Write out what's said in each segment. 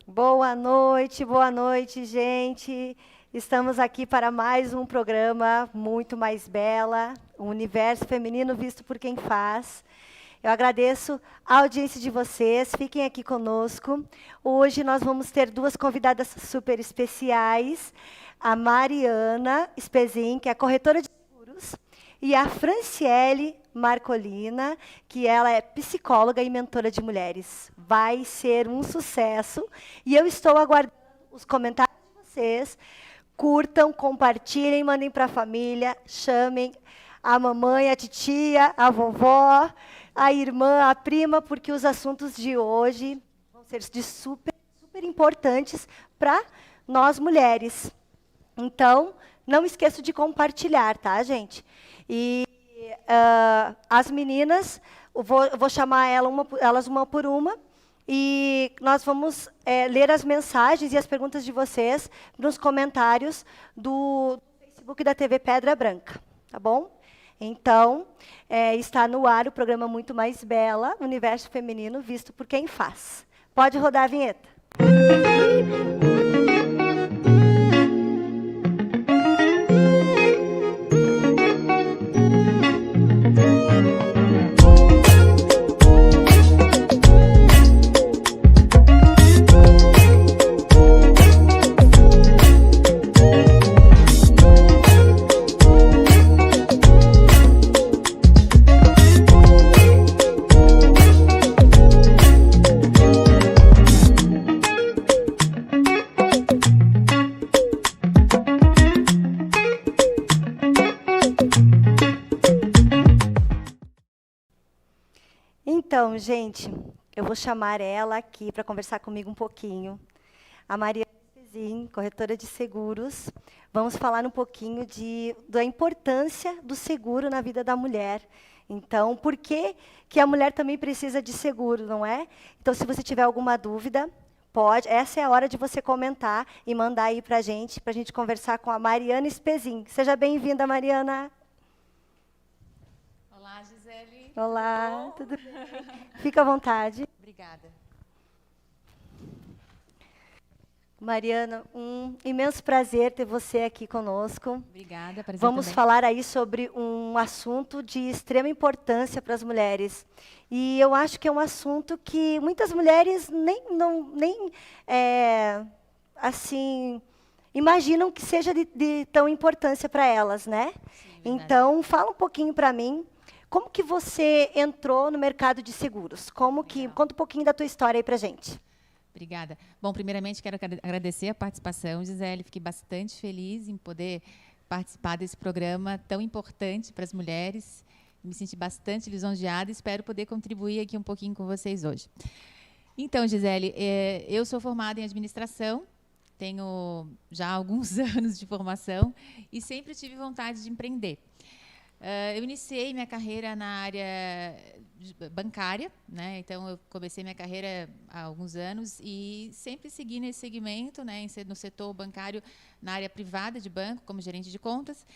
Boa noite, gente. Estamos aqui para mais um programa Muito Mais Bela, o universo feminino visto por quem faz. Eu agradeço a audiência de vocês, fiquem aqui conosco. Hoje nós vamos ter duas convidadas super especiais, a Mariana Spezin, que é corretora de seguros, e a Franciele Marcolina, que ela é psicóloga e mentora de mulheres. Vai ser um sucesso e eu estou aguardando os comentários de vocês. Curtam, compartilhem, mandem para a família, chamem a mamãe, a titia, a vovó, a irmã, a prima, porque os assuntos de hoje vão ser de super importantes para nós mulheres. Então, não esqueça de compartilhar, tá, gente? E as meninas, eu vou chamar elas uma por uma, e nós vamos ler as mensagens e as perguntas de vocês nos comentários do Facebook da TV Pedra Branca, tá bom? Então, está no ar o programa Muito Mais Bela, Universo Feminino visto por quem faz. Pode rodar a vinheta. Então, gente, eu vou chamar ela aqui para conversar comigo um pouquinho. A Mariana Spezin, corretora de seguros. Vamos falar um pouquinho da importância do seguro na vida da mulher. Então, por que a mulher também precisa de seguro, não é? Então, se você tiver alguma dúvida, essa é a hora de você comentar e mandar aí para a gente conversar com a Mariana Spezin. Seja bem-vinda, Mariana. Olá, Gisele. Olá, tudo bem? Fica à vontade. Obrigada. Mariana, um imenso prazer ter você aqui conosco. Obrigada, prazer Vamos também. falar aí sobre um assunto de extrema importância para as mulheres. E eu acho que é um assunto que muitas mulheres nem imaginam que seja de tão importância para elas, né? Sim, então, fala um pouquinho para mim. Como que você entrou no mercado de seguros? Conta um pouquinho da tua história aí para a gente. Obrigada. Bom, primeiramente, quero agradecer a participação, Gisele. Fiquei bastante feliz em poder participar desse programa tão importante para as mulheres. Me senti bastante lisonjeada e espero poder contribuir aqui um pouquinho com vocês hoje. Então, Gisele, eu sou formada em administração, tenho já alguns anos de formação e sempre tive vontade de empreender. Eu iniciei minha carreira na área bancária, né? Então eu comecei minha carreira há alguns anos e sempre segui nesse segmento, né? No setor bancário, na área privada de banco, como gerente de contas.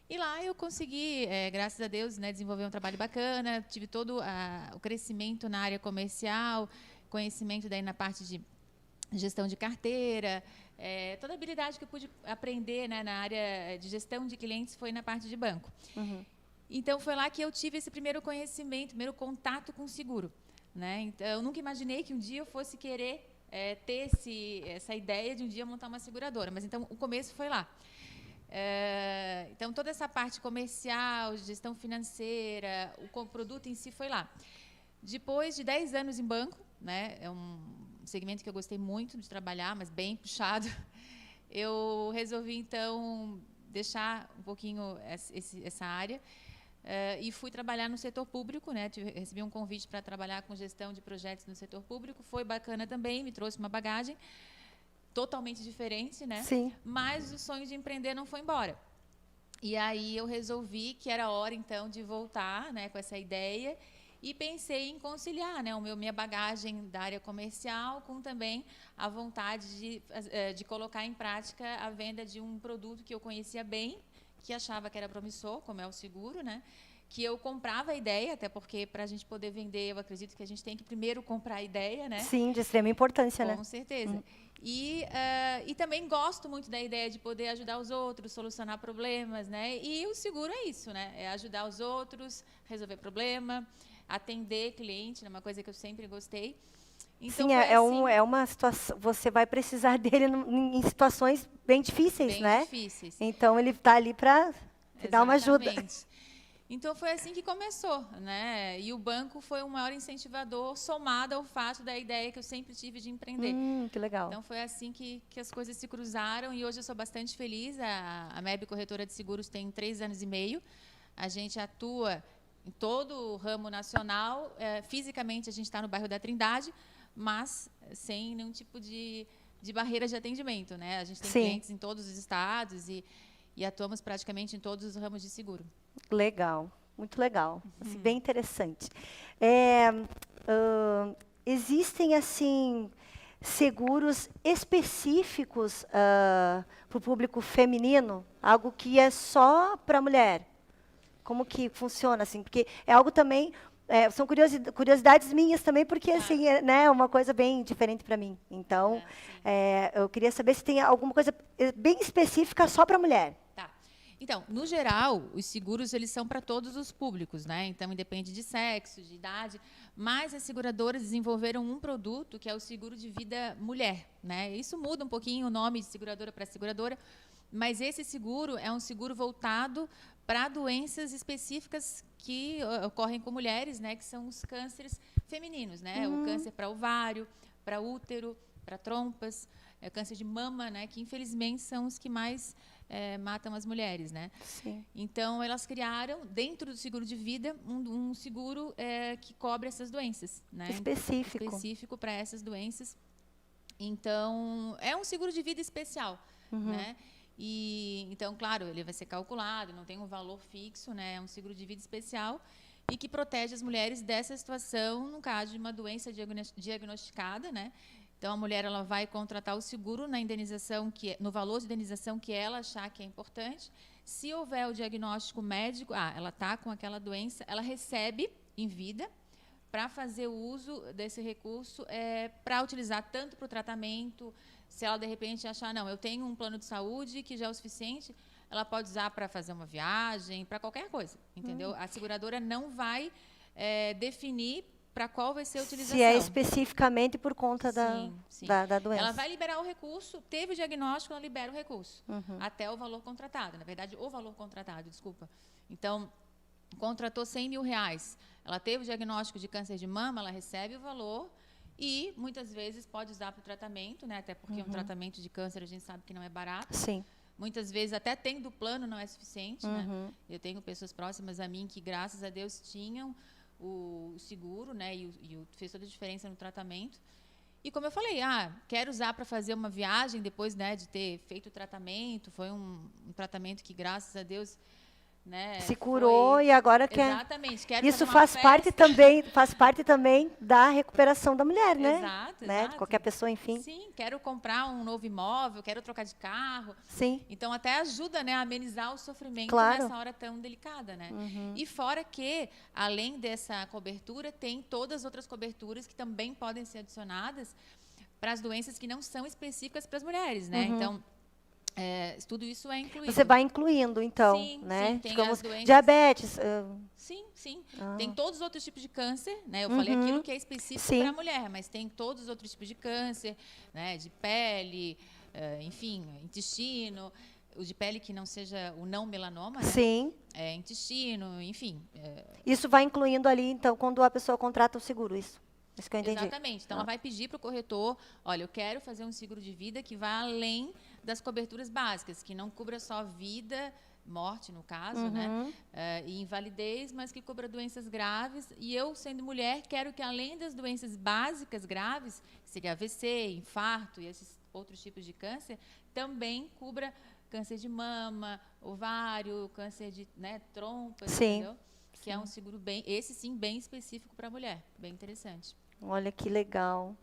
E lá eu consegui, graças a Deus, né, desenvolver um trabalho bacana, tive todo o crescimento na área comercial, conhecimento daí na parte de gestão de carteira, toda a habilidade que eu pude aprender, né, na área de gestão de clientes foi na parte de banco. Uhum. Então, foi lá que eu tive esse primeiro conhecimento, primeiro contato com o seguro, né? Então, eu nunca imaginei que um dia eu fosse querer ter essa ideia de um dia montar uma seguradora. Mas, então, o começo foi lá. Então, toda essa parte comercial, gestão financeira, o produto em si foi lá. Depois de 10 anos em banco, né? É um segmento que eu gostei muito de trabalhar, mas bem puxado. Eu resolvi, então, deixar um pouquinho essa área. E fui trabalhar no setor público, né? Recebi um convite para trabalhar com gestão de projetos no setor público. Foi bacana também, me trouxe uma bagagem totalmente diferente, né? Sim. Mas o sonho de empreender não foi embora. E aí eu resolvi que era hora, então, de voltar, né, com essa ideia. E pensei em conciliar, né, minha bagagem da área comercial com também a vontade de colocar em prática a venda de um produto que eu conhecia bem, que achava que era promissor, como é o seguro, né? que eu comprava a ideia, até porque para a gente poder vender, eu acredito que a gente tem que primeiro comprar a ideia, né? Sim, de extrema importância, né? Com certeza. E também gosto muito da ideia de poder ajudar os outros, solucionar problemas, né? E o seguro é isso, né? É ajudar os outros, resolver problema, atender cliente, é uma coisa que eu sempre gostei. Então, Sim, foi assim, é uma situação, você vai precisar dele em situações bem difíceis, bem né? difíceis. Então, ele está ali para te dar uma ajuda. Exatamente. Então foi assim que começou, né? E o banco foi o maior incentivador, somado ao fato da ideia que eu sempre tive de empreender. Que legal. Então foi assim que as coisas se cruzaram e hoje eu sou bastante feliz. A MEB Corretora de Seguros tem 3 anos e meio. A gente atua em todo o ramo nacional. Fisicamente a gente está no bairro da Trindade, mas sem nenhum tipo de barreira de atendimento, né? A gente tem Sim. clientes em todos os estados e atuamos praticamente em todos os ramos de seguro. Legal, muito legal. Assim, bem interessante. Existem, assim, seguros específicos para o público feminino? Algo que é só para mulher? Como que funciona, assim? Porque é algo também... são curiosidades minhas também, porque, assim, né, é uma coisa bem diferente para mim. Então, eu queria saber se tem alguma coisa bem específica só para mulher. Tá. Então, no geral, os seguros eles são para todos os públicos, né? Então, independe de sexo, de idade, mas as seguradoras desenvolveram um produto que é o seguro de vida mulher, né? Isso muda um pouquinho o nome de seguradora para seguradora, mas esse seguro é um seguro voltado para doenças específicas que ocorrem com mulheres, né? Que são os cânceres femininos, né? O câncer para ovário, para útero, para trompas, câncer de mama, né? Que infelizmente são os que mais matam as mulheres, né? Sim. Então, elas criaram, dentro do seguro de vida, um seguro que cobre essas doenças, né? Específico. Específico para essas doenças. Então, é um seguro de vida especial, né? E, então, claro, ele vai ser calculado, não tem um valor fixo, né? É um seguro de vida especial e que protege as mulheres dessa situação no caso de uma doença diagnosticada, né? Então, a mulher ela vai contratar o seguro na indenização no valor de indenização que ela achar que é importante. Se houver o diagnóstico médico, ela está com aquela doença, ela recebe em vida para fazer o uso desse recurso para utilizar tanto para o tratamento, se ela de repente achar, não, eu tenho um plano de saúde que já é o suficiente, ela pode usar para fazer uma viagem, para qualquer coisa, entendeu? A seguradora não vai definir para qual vai ser a utilização. Se é especificamente por conta sim. Da doença. Ela vai liberar o recurso, teve o diagnóstico, ela libera o recurso, até o valor contratado. Na verdade, o valor contratado, desculpa. Então, contratou R$100 mil, ela teve o diagnóstico de câncer de mama, ela recebe o valor e, muitas vezes, pode usar para o tratamento, né? Até porque um tratamento de câncer a gente sabe que não é barato. Sim. Muitas vezes, até tendo plano, não é suficiente, né? Eu tenho pessoas próximas a mim que, graças a Deus, tinham o seguro, né? E fez toda a diferença no tratamento. E como eu falei, quero usar para fazer uma viagem depois, né, de ter feito o tratamento. Foi um tratamento que, graças a Deus, né, se curou e agora quer. Exatamente. Quero Isso faz parte também da recuperação da mulher, né? Exato, né? exato. Qualquer pessoa, enfim. Sim, quero comprar um novo imóvel, quero trocar de carro. Sim. Então, até ajuda, né, a amenizar o sofrimento nessa hora tão delicada, né? E fora que, além dessa cobertura, tem todas as outras coberturas que também podem ser adicionadas para as doenças que não são específicas para as mulheres, né? Então, tudo isso é incluído. Você vai incluindo, então, sim, né? Sim, tem digamos, as doenças. Diabetes. Sim. Tem todos os outros tipos de câncer, né? Eu falei aquilo que é específico para a mulher, mas tem todos os outros tipos de câncer, né? De pele, enfim, intestino, o de pele que não seja o não melanoma, né? Sim. Intestino, enfim. Isso vai incluindo ali, então, quando a pessoa contrata o seguro, isso que eu entendi. Exatamente. Então, ela vai pedir para o corretor, olha, eu quero fazer um seguro de vida que vá além das coberturas básicas, que não cubra só vida, morte, no caso, né? E invalidez, mas que cubra doenças graves. E eu, sendo mulher, quero que, além das doenças básicas graves, que seria AVC, infarto e esses outros tipos de câncer, também cubra câncer de mama, ovário, câncer de trompas, entendeu? Que é um seguro esse sim, bem específico para a mulher. Bem interessante. Olha que legal.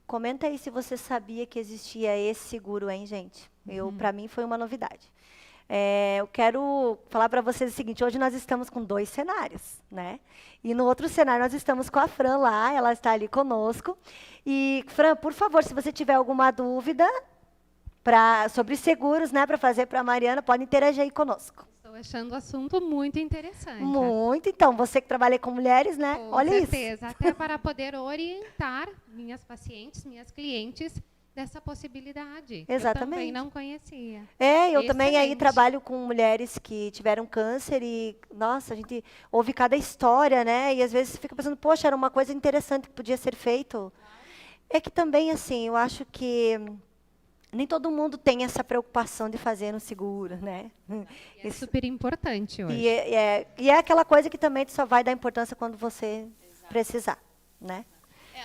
Comenta aí se você sabia que existia esse seguro, hein, gente? Para mim foi uma novidade. Eu quero falar para vocês o seguinte, hoje nós estamos com 2 cenários, né? E no outro cenário nós estamos com a Fran lá, ela está ali conosco. E, Fran, por favor, se você tiver alguma dúvida sobre seguros, né, para fazer para a Mariana, pode interagir aí conosco. Estou achando o assunto muito interessante. Muito, então, você que trabalha com mulheres, né? Com Olha certeza, isso. até para poder orientar minhas pacientes, minhas clientes, dessa possibilidade. Exatamente. Eu também não conhecia. Eu também aí Excelente. trabalho com mulheres que tiveram câncer e, nossa, a gente ouve cada história, né? E às vezes fica pensando, poxa, era uma coisa interessante que podia ser feito. É que também, assim, eu acho que nem todo mundo tem essa preocupação de fazer no seguro, né? É super importante hoje. E é aquela coisa que também só vai dar importância quando você precisar, né?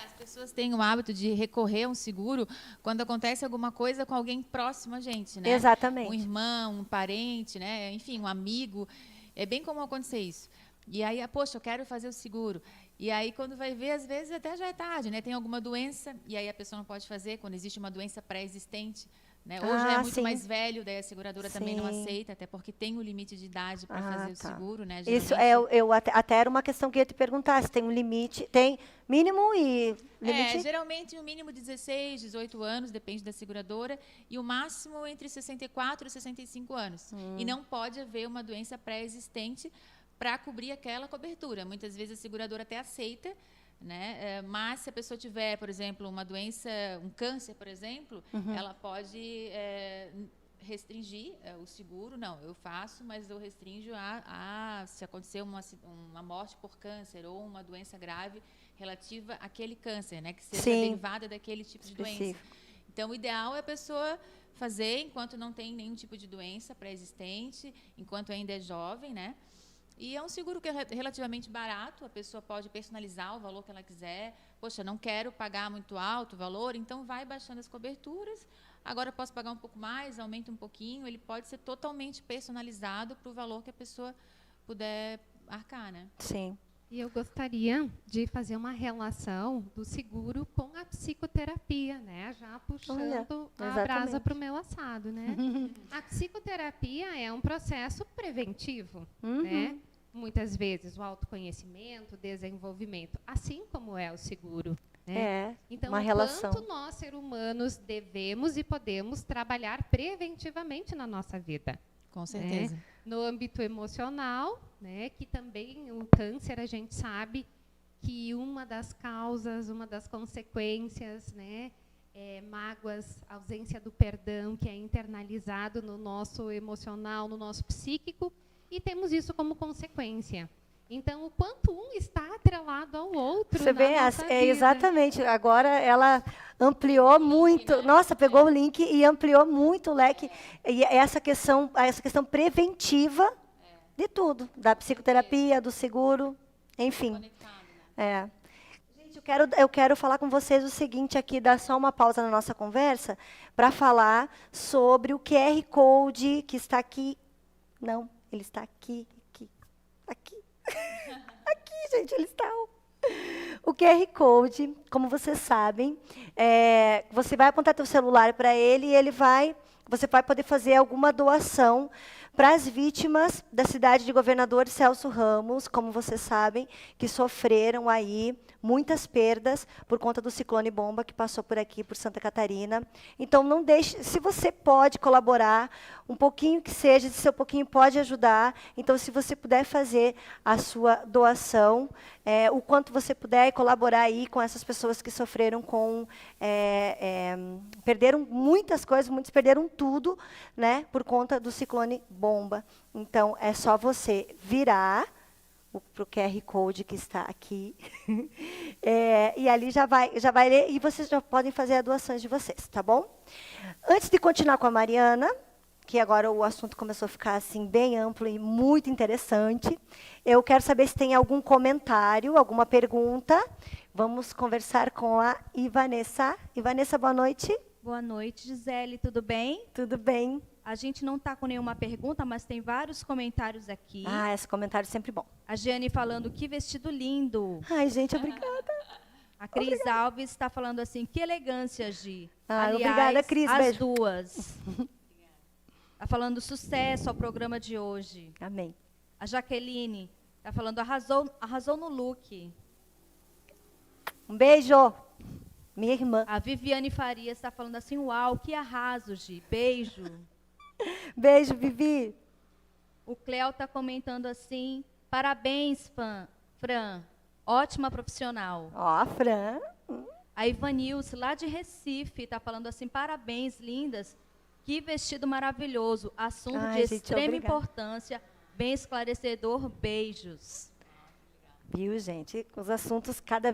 As pessoas têm o hábito de recorrer a um seguro quando acontece alguma coisa com alguém próximo a gente, né? Exatamente. Um irmão, um parente, né? Enfim, um amigo. É bem comum acontecer isso. E aí, poxa, eu quero fazer o seguro. E aí, quando vai ver, às vezes até já é tarde, né? Tem alguma doença, e aí a pessoa não pode fazer, quando existe uma doença pré-existente. Né? Ou já é muito sim. mais velho, daí a seguradora também não aceita, até porque tem um limite de idade para fazer o seguro, né? Isso, Geralmente... até era uma questão que eu ia te perguntar, se tem um limite, tem mínimo e limite? Geralmente um mínimo de 16, 18 anos, depende da seguradora, e o máximo entre 64 e 65 anos. E não pode haver uma doença pré-existente para cobrir aquela cobertura. Muitas vezes a seguradora até aceita, né? Mas se a pessoa tiver, por exemplo, uma doença, um câncer, por exemplo, ela pode restringir o seguro. Não, eu faço, mas eu restringo se acontecer uma morte por câncer ou uma doença grave relativa àquele câncer, né? Que seja derivada daquele tipo de doença. Então, o ideal é a pessoa fazer enquanto não tem nenhum tipo de doença pré-existente, enquanto ainda é jovem, né? E é um seguro que é relativamente barato, a pessoa pode personalizar o valor que ela quiser. Poxa, não quero pagar muito alto o valor, então vai baixando as coberturas. Agora eu posso pagar um pouco mais, aumenta um pouquinho. Ele pode ser totalmente personalizado para o valor que a pessoa puder arcar, né? Sim. E eu gostaria de fazer uma relação do seguro com a psicoterapia, né? Já puxando a brasa para o meu assado, né? A psicoterapia é um processo preventivo, né? Muitas vezes o autoconhecimento, o desenvolvimento, assim como é o seguro, né? Então, uma relação. quanto nós, seres humanos, devemos e podemos trabalhar preventivamente na nossa vida. Com certeza. Né? No âmbito emocional, né, que também o câncer, a gente sabe que uma das causas, uma das consequências, né, é mágoas, ausência do perdão, que é internalizado no nosso emocional, no nosso psíquico, e temos isso como consequência. Então, o quanto um está atrelado ao outro. Você vê, nossa vida. Exatamente. Agora ela ampliou muito. Nossa, pegou o link e ampliou muito o leque. E essa questão preventiva de tudo, da psicoterapia, do seguro, enfim. Gente, eu quero falar com vocês o seguinte aqui, dar só uma pausa na nossa conversa para falar sobre o QR Code que está aqui. Não, ele está aqui. Aqui, gente, ele está. O QR Code, como vocês sabem, você vai apontar seu celular para ele e você vai poder fazer alguma doação para as vítimas da cidade de Governador Celso Ramos, como vocês sabem, que sofreram aí muitas perdas por conta do ciclone bomba que passou por aqui, por Santa Catarina. Então, não deixe, se você pode colaborar, um pouquinho que seja, se seu pouquinho pode ajudar, então, se você puder fazer a sua doação, o quanto você puder colaborar aí com essas pessoas que sofreram perderam muitas coisas, muitos perderam tudo, né, por conta do ciclone bomba. Então, é só você virar para o QR Code que está aqui. E ali já vai ler, e vocês já podem fazer as doações de vocês, tá bom? Antes de continuar com a Mariana, que agora o assunto começou a ficar assim, bem amplo e muito interessante, eu quero saber se tem algum comentário, alguma pergunta. Vamos conversar com a Ivanessa. Ivanessa, boa noite. Boa noite, Gisele, tudo bem? Tudo bem. A gente não está com nenhuma pergunta, mas tem vários comentários aqui. Esse comentário é sempre bom. A Jane falando, que vestido lindo. Ai, gente, obrigada. A Cris Alves está falando assim, que elegância, Gi. Aliás, obrigada, Cris. as Beijo. duas. Está falando sucesso ao programa de hoje. Amém. A Jaqueline está falando arrasou no look. Um beijo, minha irmã. A Viviane Farias está falando assim, uau, que arraso, Gi. Beijo. Beijo, Vivi. O Cléo está comentando assim, parabéns, Fran. Ótima profissional. Ó, Fran. A Ivanilce, lá de Recife, está falando assim, parabéns, lindas. Que vestido maravilhoso. Assunto Ai, de gente, extrema obrigada. importância. Bem esclarecedor. Beijos. Viu, gente? Os assuntos, cada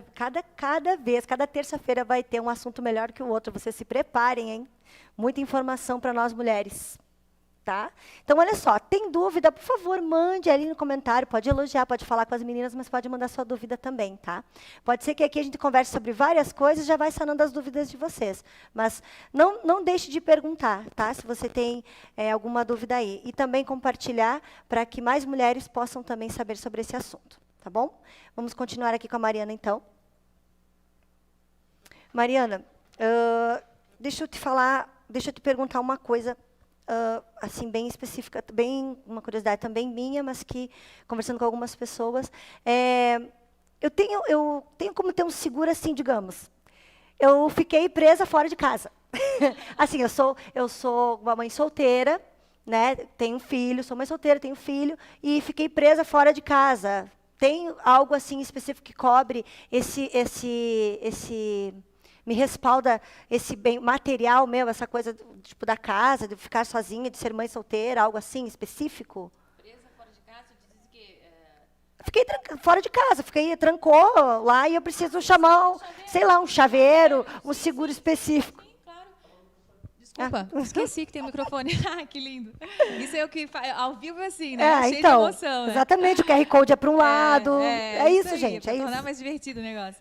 vez, cada terça-feira vai ter um assunto melhor que o outro. Vocês se preparem, hein? Muita informação para nós mulheres. Tá? Então, olha só, tem dúvida, por favor, mande ali no comentário, pode elogiar, pode falar com as meninas, mas pode mandar sua dúvida também, tá? Pode ser que aqui a gente converse sobre várias coisas, já vai sanando as dúvidas de vocês. Mas não deixe de perguntar, tá? Se você tem alguma dúvida aí. E também compartilhar para que mais mulheres possam também saber sobre esse assunto, tá bom? Vamos continuar aqui com a Mariana, então. Mariana, deixa eu te perguntar uma coisa, assim, bem específica, uma curiosidade também minha, mas que, conversando com algumas pessoas, eu tenho como ter um seguro, assim, digamos. Eu fiquei presa fora de casa. Assim, eu sou uma mãe solteira, né? Tenho um filho, sou mãe solteira, tenho filho, e fiquei presa fora de casa. Tem algo, assim, específico que cobre me respalda esse bem material meu, essa coisa tipo da casa, de ficar sozinha, de ser mãe solteira, algo assim específico? Presa fora de casa, tu diz que... Fiquei fora de casa, trancou lá e eu preciso chamar, sei lá, um chaveiro, um seguro específico. Sim, claro. Desculpa, esqueci que tem o microfone. Ah, que lindo. Isso é o que faz ao vivo assim, né? Cheio de emoção, né? Exatamente, o QR Code é para um lado. É isso, gente, é isso. Para tornar mais divertido o negócio.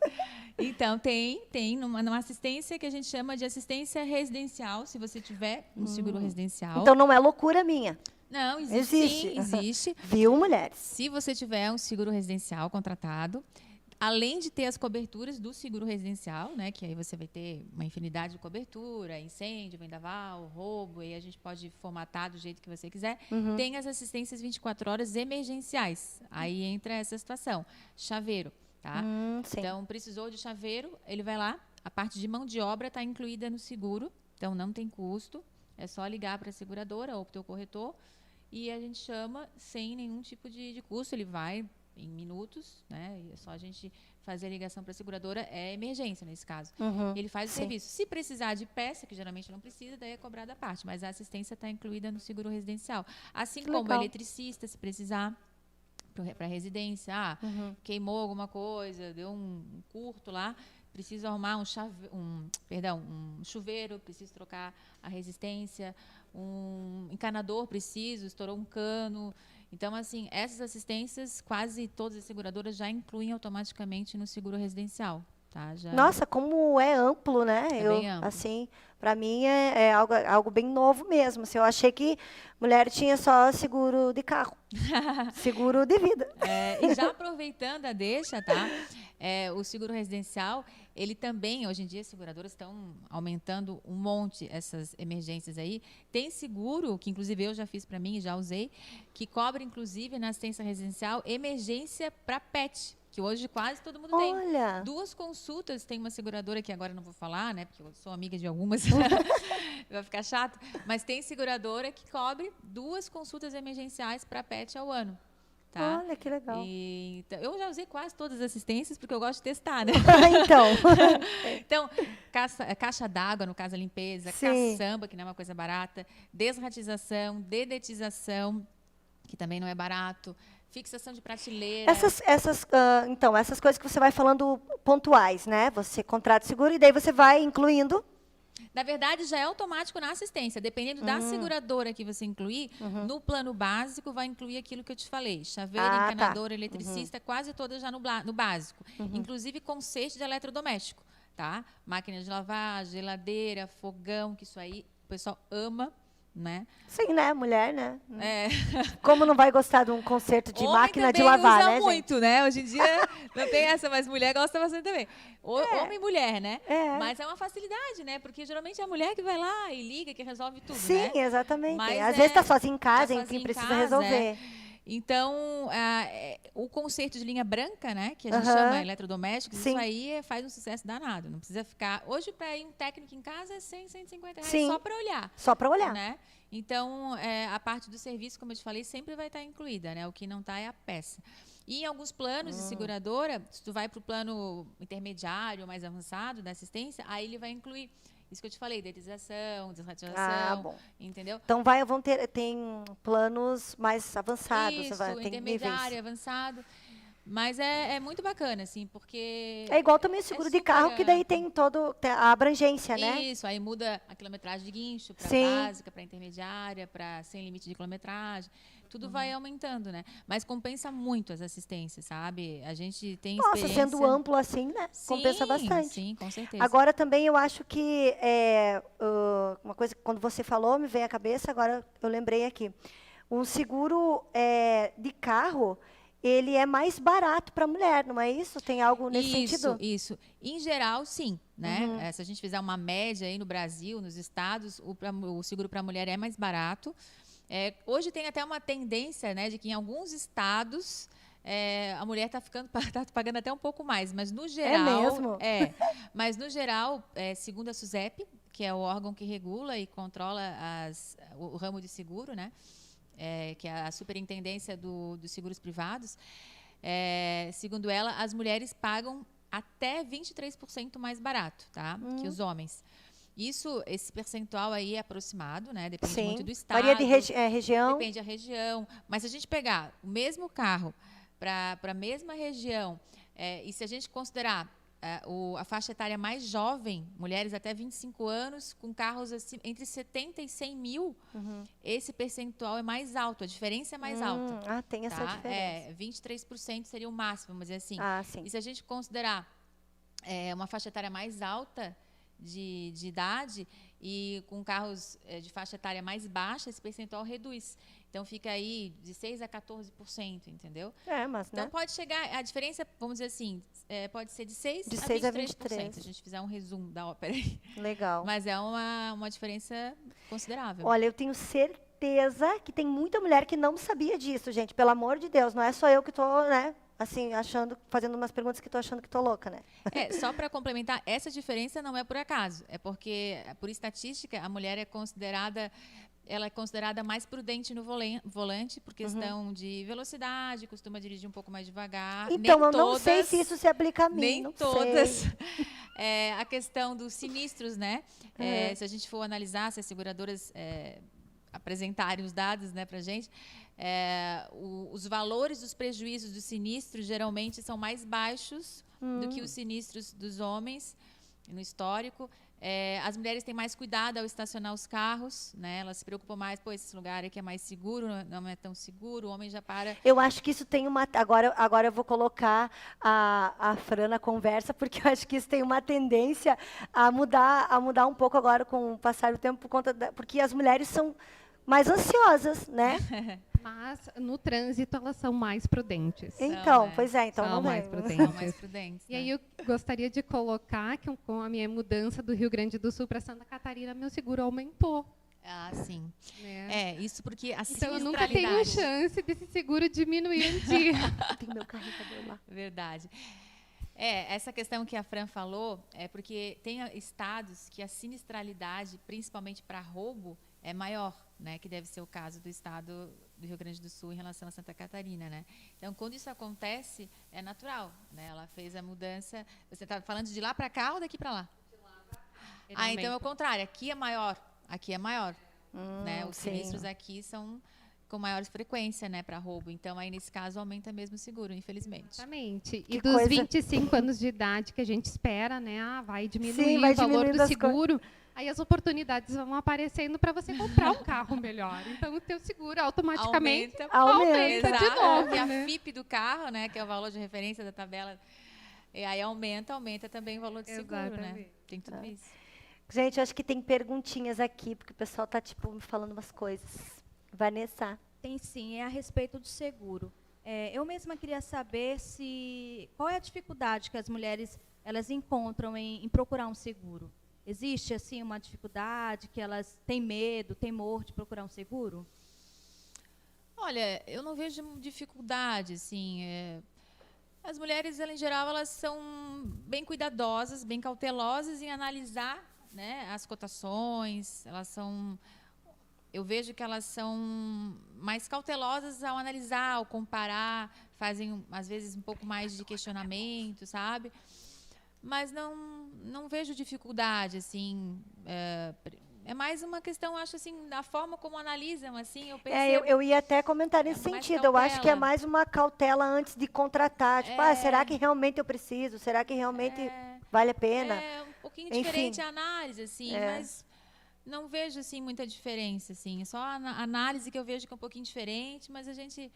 Então, tem numa assistência que a gente chama de assistência residencial, se você tiver um seguro residencial. Então, não é loucura minha. Não, existe. Sim, existe. Viu, mulheres? Se você tiver um seguro residencial contratado, além de ter as coberturas do seguro residencial, né, que aí você vai ter uma infinidade de cobertura, incêndio, vendaval, roubo, e a gente pode formatar do jeito que você quiser, tem as assistências 24 horas emergenciais. Aí entra essa situação. Chaveiro. Tá? Então, precisou de chaveiro, ele vai lá, a parte de mão de obra está incluída no seguro, então não tem custo, é só ligar para a seguradora ou para o teu corretor e a gente chama sem nenhum tipo de custo, ele vai em minutos, né? É só a gente fazer a ligação para a seguradora, é emergência nesse caso. Ele faz o serviço. Se precisar de peça, que geralmente não precisa, daí é cobrada a parte, mas a assistência está incluída no seguro residencial. Assim como o eletricista, se precisar, para a residência, queimou alguma coisa, deu um curto lá, preciso arrumar um chuveiro, preciso trocar a resistência, um encanador estourou um cano. Então, assim, essas assistências, quase todas as seguradoras já incluem automaticamente no seguro residencial. Tá? Nossa, como é amplo, né? Bem amplo. Assim, para mim é algo bem novo mesmo. Assim, eu achei que mulher tinha só seguro de carro, seguro de vida. E já aproveitando a deixa, tá? O seguro residencial, ele também, hoje em dia, as seguradoras estão aumentando um monte essas emergências aí. Tem seguro, que inclusive eu já fiz para mim e já usei, que cobre, inclusive, na assistência residencial, emergência para pet. Que hoje quase todo mundo tem. Olha. 2 consultas, tem uma seguradora que agora não vou falar, né? Porque eu sou amiga de algumas, vai ficar chato. Mas tem seguradora que cobre 2 consultas emergenciais para pet ao ano. Tá? Olha, que legal. Então, eu já usei quase todas as assistências, porque eu gosto de testar, né? Então, caixa d'água, no caso a limpeza, caçamba, que não é uma coisa barata, desratização, dedetização, que também não é barato, fixação de prateleira. Então, essas coisas que você vai falando pontuais, né? Você contrata o seguro e daí você vai incluindo. Na verdade, já é automático na assistência. Dependendo da seguradora que você incluir, no plano básico vai incluir aquilo que eu te falei. Chaveiro, encanador, eletricista, quase todas já no básico. Inclusive conserto de eletrodoméstico. Tá? Máquina de lavar, geladeira, fogão, que isso aí o pessoal ama. né? Sim, né? Mulher, né? É. Como não vai gostar de um concerto de Homem máquina de também lavar, usa né, gente? muito, né? Hoje em dia não tem essa, mas mulher gosta bastante também. Homem e mulher, né? É. Mas é uma facilidade, né? Porque geralmente é a mulher que vai lá e liga, que resolve tudo, Sim, né? exatamente. Mas Às vezes está sozinho em tá casa, sozinho enfim, em precisa casa, resolver. Então, o conserto de linha branca, né, que a gente Aham. chama eletrodomésticos, Sim. isso aí faz um sucesso danado. Não precisa ficar... Hoje, para ir um técnico em casa, é 100, 150 reais Sim. só para olhar. Só para olhar. Né? Então, a parte do serviço, como eu te falei, sempre vai estar incluída, né? O que não está é a peça. E em alguns planos de seguradora, se tu vai para o plano intermediário, mais avançado da assistência, aí ele vai incluir isso que eu te falei, dedetização, desratização, bom. entendeu? Então tem planos mais avançados, Isso, tem intermediário, níveis. avançado. Mas é muito bacana, assim, porque... É igual também o seguro de super carro, que daí amplo. tem a abrangência, né? Isso, aí muda a quilometragem de guincho para Sim. básica, para intermediária, para sem limite de quilometragem. Tudo vai aumentando, né? Mas compensa muito as assistências, sabe? A gente tem Nossa, experiência... sendo amplo assim, né? Compensa bastante. Sim, com certeza. Agora também eu acho que uma coisa que quando você falou me veio à cabeça, agora eu lembrei aqui. Um seguro de carro, ele é mais barato para a mulher, não é isso? Tem algo nesse sentido? Isso. Em geral, sim. Né? Se a gente fizer uma média aí no Brasil, nos estados, o seguro para a mulher é mais barato. Hoje tem até uma tendência, né, de que em alguns estados a mulher está pagando até um pouco mais, mas no geral... É mesmo? Mas no geral, segundo a SUSEP, que é o órgão que regula e controla o ramo de seguro, né, que é a superintendência dos seguros privados, segundo ela, as mulheres pagam até 23% mais barato, tá, que os homens. Esse percentual aí é aproximado, né? Depende muito do estado. Varia de região. Depende da região. Mas se a gente pegar o mesmo carro para a mesma região, e se a gente considerar a faixa etária mais jovem, mulheres até 25 anos, com carros assim, entre 70 e 100 mil, esse percentual é mais alto, a diferença é mais alta. Tem essa diferença. 23% seria o máximo, vamos dizer assim. Sim. E se a gente considerar uma faixa etária mais alta, de idade e com carros de faixa etária mais baixa, esse percentual reduz. Então, fica aí de 6% a 14%, entendeu? Mas, então, né? pode chegar, a diferença, vamos dizer assim, pode ser de 6% a a 23%, 23%. se a gente fizer um resumo da ópera aí. Legal. Mas é uma diferença considerável. Olha, eu tenho certeza que tem muita mulher que não sabia disso, gente. Pelo amor de Deus, não é só eu que estou, né? Assim, fazendo umas perguntas que estou achando que estou louca, né? Só para complementar, essa diferença não é por acaso. É porque, por estatística, a mulher é considerada mais prudente no volante por questão de velocidade, costuma dirigir um pouco mais devagar. Então, nem eu não sei se isso se aplica a mim. Nem não todas. Sei. A questão dos sinistros, né? Se a gente for analisar, se as seguradoras apresentarem os dados, né, para a gente, os valores dos prejuízos dos sinistros geralmente são mais baixos do que os sinistros dos homens no histórico. As mulheres têm mais cuidado ao estacionar os carros, né? Elas se preocupam mais, esse lugar aqui é mais seguro, não é tão seguro, o homem já para. Eu acho que isso tem uma... Agora eu vou colocar a Fran na conversa, porque eu acho que isso tem uma tendência a mudar um pouco agora com o passar do tempo, porque as mulheres são mais ansiosas, né? Mas no trânsito elas são mais prudentes. Então, pois então são não mais vem. prudentes. São mais prudentes, E aí eu gostaria de colocar que com a minha mudança do Rio Grande do Sul para Santa Catarina, meu seguro aumentou. Sim. Né? Isso porque a Então eu nunca tenho chance desse seguro diminuir um dia. Tem meu carregador lá. Verdade. Essa questão que a Fran falou é porque tem estados que a sinistralidade, principalmente para roubo, é maior, né? Que deve ser o caso do estado do Rio Grande do Sul em relação a Santa Catarina, né? Então, quando isso acontece, é natural, né? Ela fez a mudança. Você está falando de lá para cá ou daqui para lá? De lá para cá. Então é o contrário. Aqui é maior. Né? Os sinistros aqui são com maior frequência, né, para roubo. Então, aí, nesse caso, aumenta mesmo o seguro, infelizmente. Exatamente. E dos 25 anos de idade que a gente espera, né, vai diminuir o valor do seguro, aí as oportunidades vão aparecendo para você comprar um carro melhor. Então, o teu seguro automaticamente aumenta de novo. E a né? FIP do carro, né, que é o valor de referência da tabela, e aí aumenta também o valor de seguro, né? Tem tudo isso. Gente, eu acho que tem perguntinhas aqui, porque o pessoal está, tipo, me falando umas coisas. Vanessa. Tem sim, é a respeito do seguro. Eu mesma queria saber qual é a dificuldade que as mulheres elas encontram em procurar um seguro. Existe assim uma dificuldade que elas têm medo, temor de procurar um seguro? Olha, eu não vejo dificuldade, assim. As mulheres, em geral, elas são bem cuidadosas, bem cautelosas em analisar, né, as cotações. Eu vejo que elas são mais cautelosas ao analisar, ao comparar, fazem, às vezes, um pouco mais de questionamento, sabe? Mas não vejo dificuldade, assim. É mais uma questão, acho, assim, da forma como analisam, assim, eu percebo. Eu ia até comentar nesse mais sentido. Eu acho que é cautela. mais uma cautela antes de contratar. Tipo, será que realmente eu preciso? Será que realmente vale a pena? É um pouquinho Enfim. diferente a análise, assim, mas não vejo, assim, muita diferença, assim. É só a análise que eu vejo que é um pouquinho diferente, mas a gente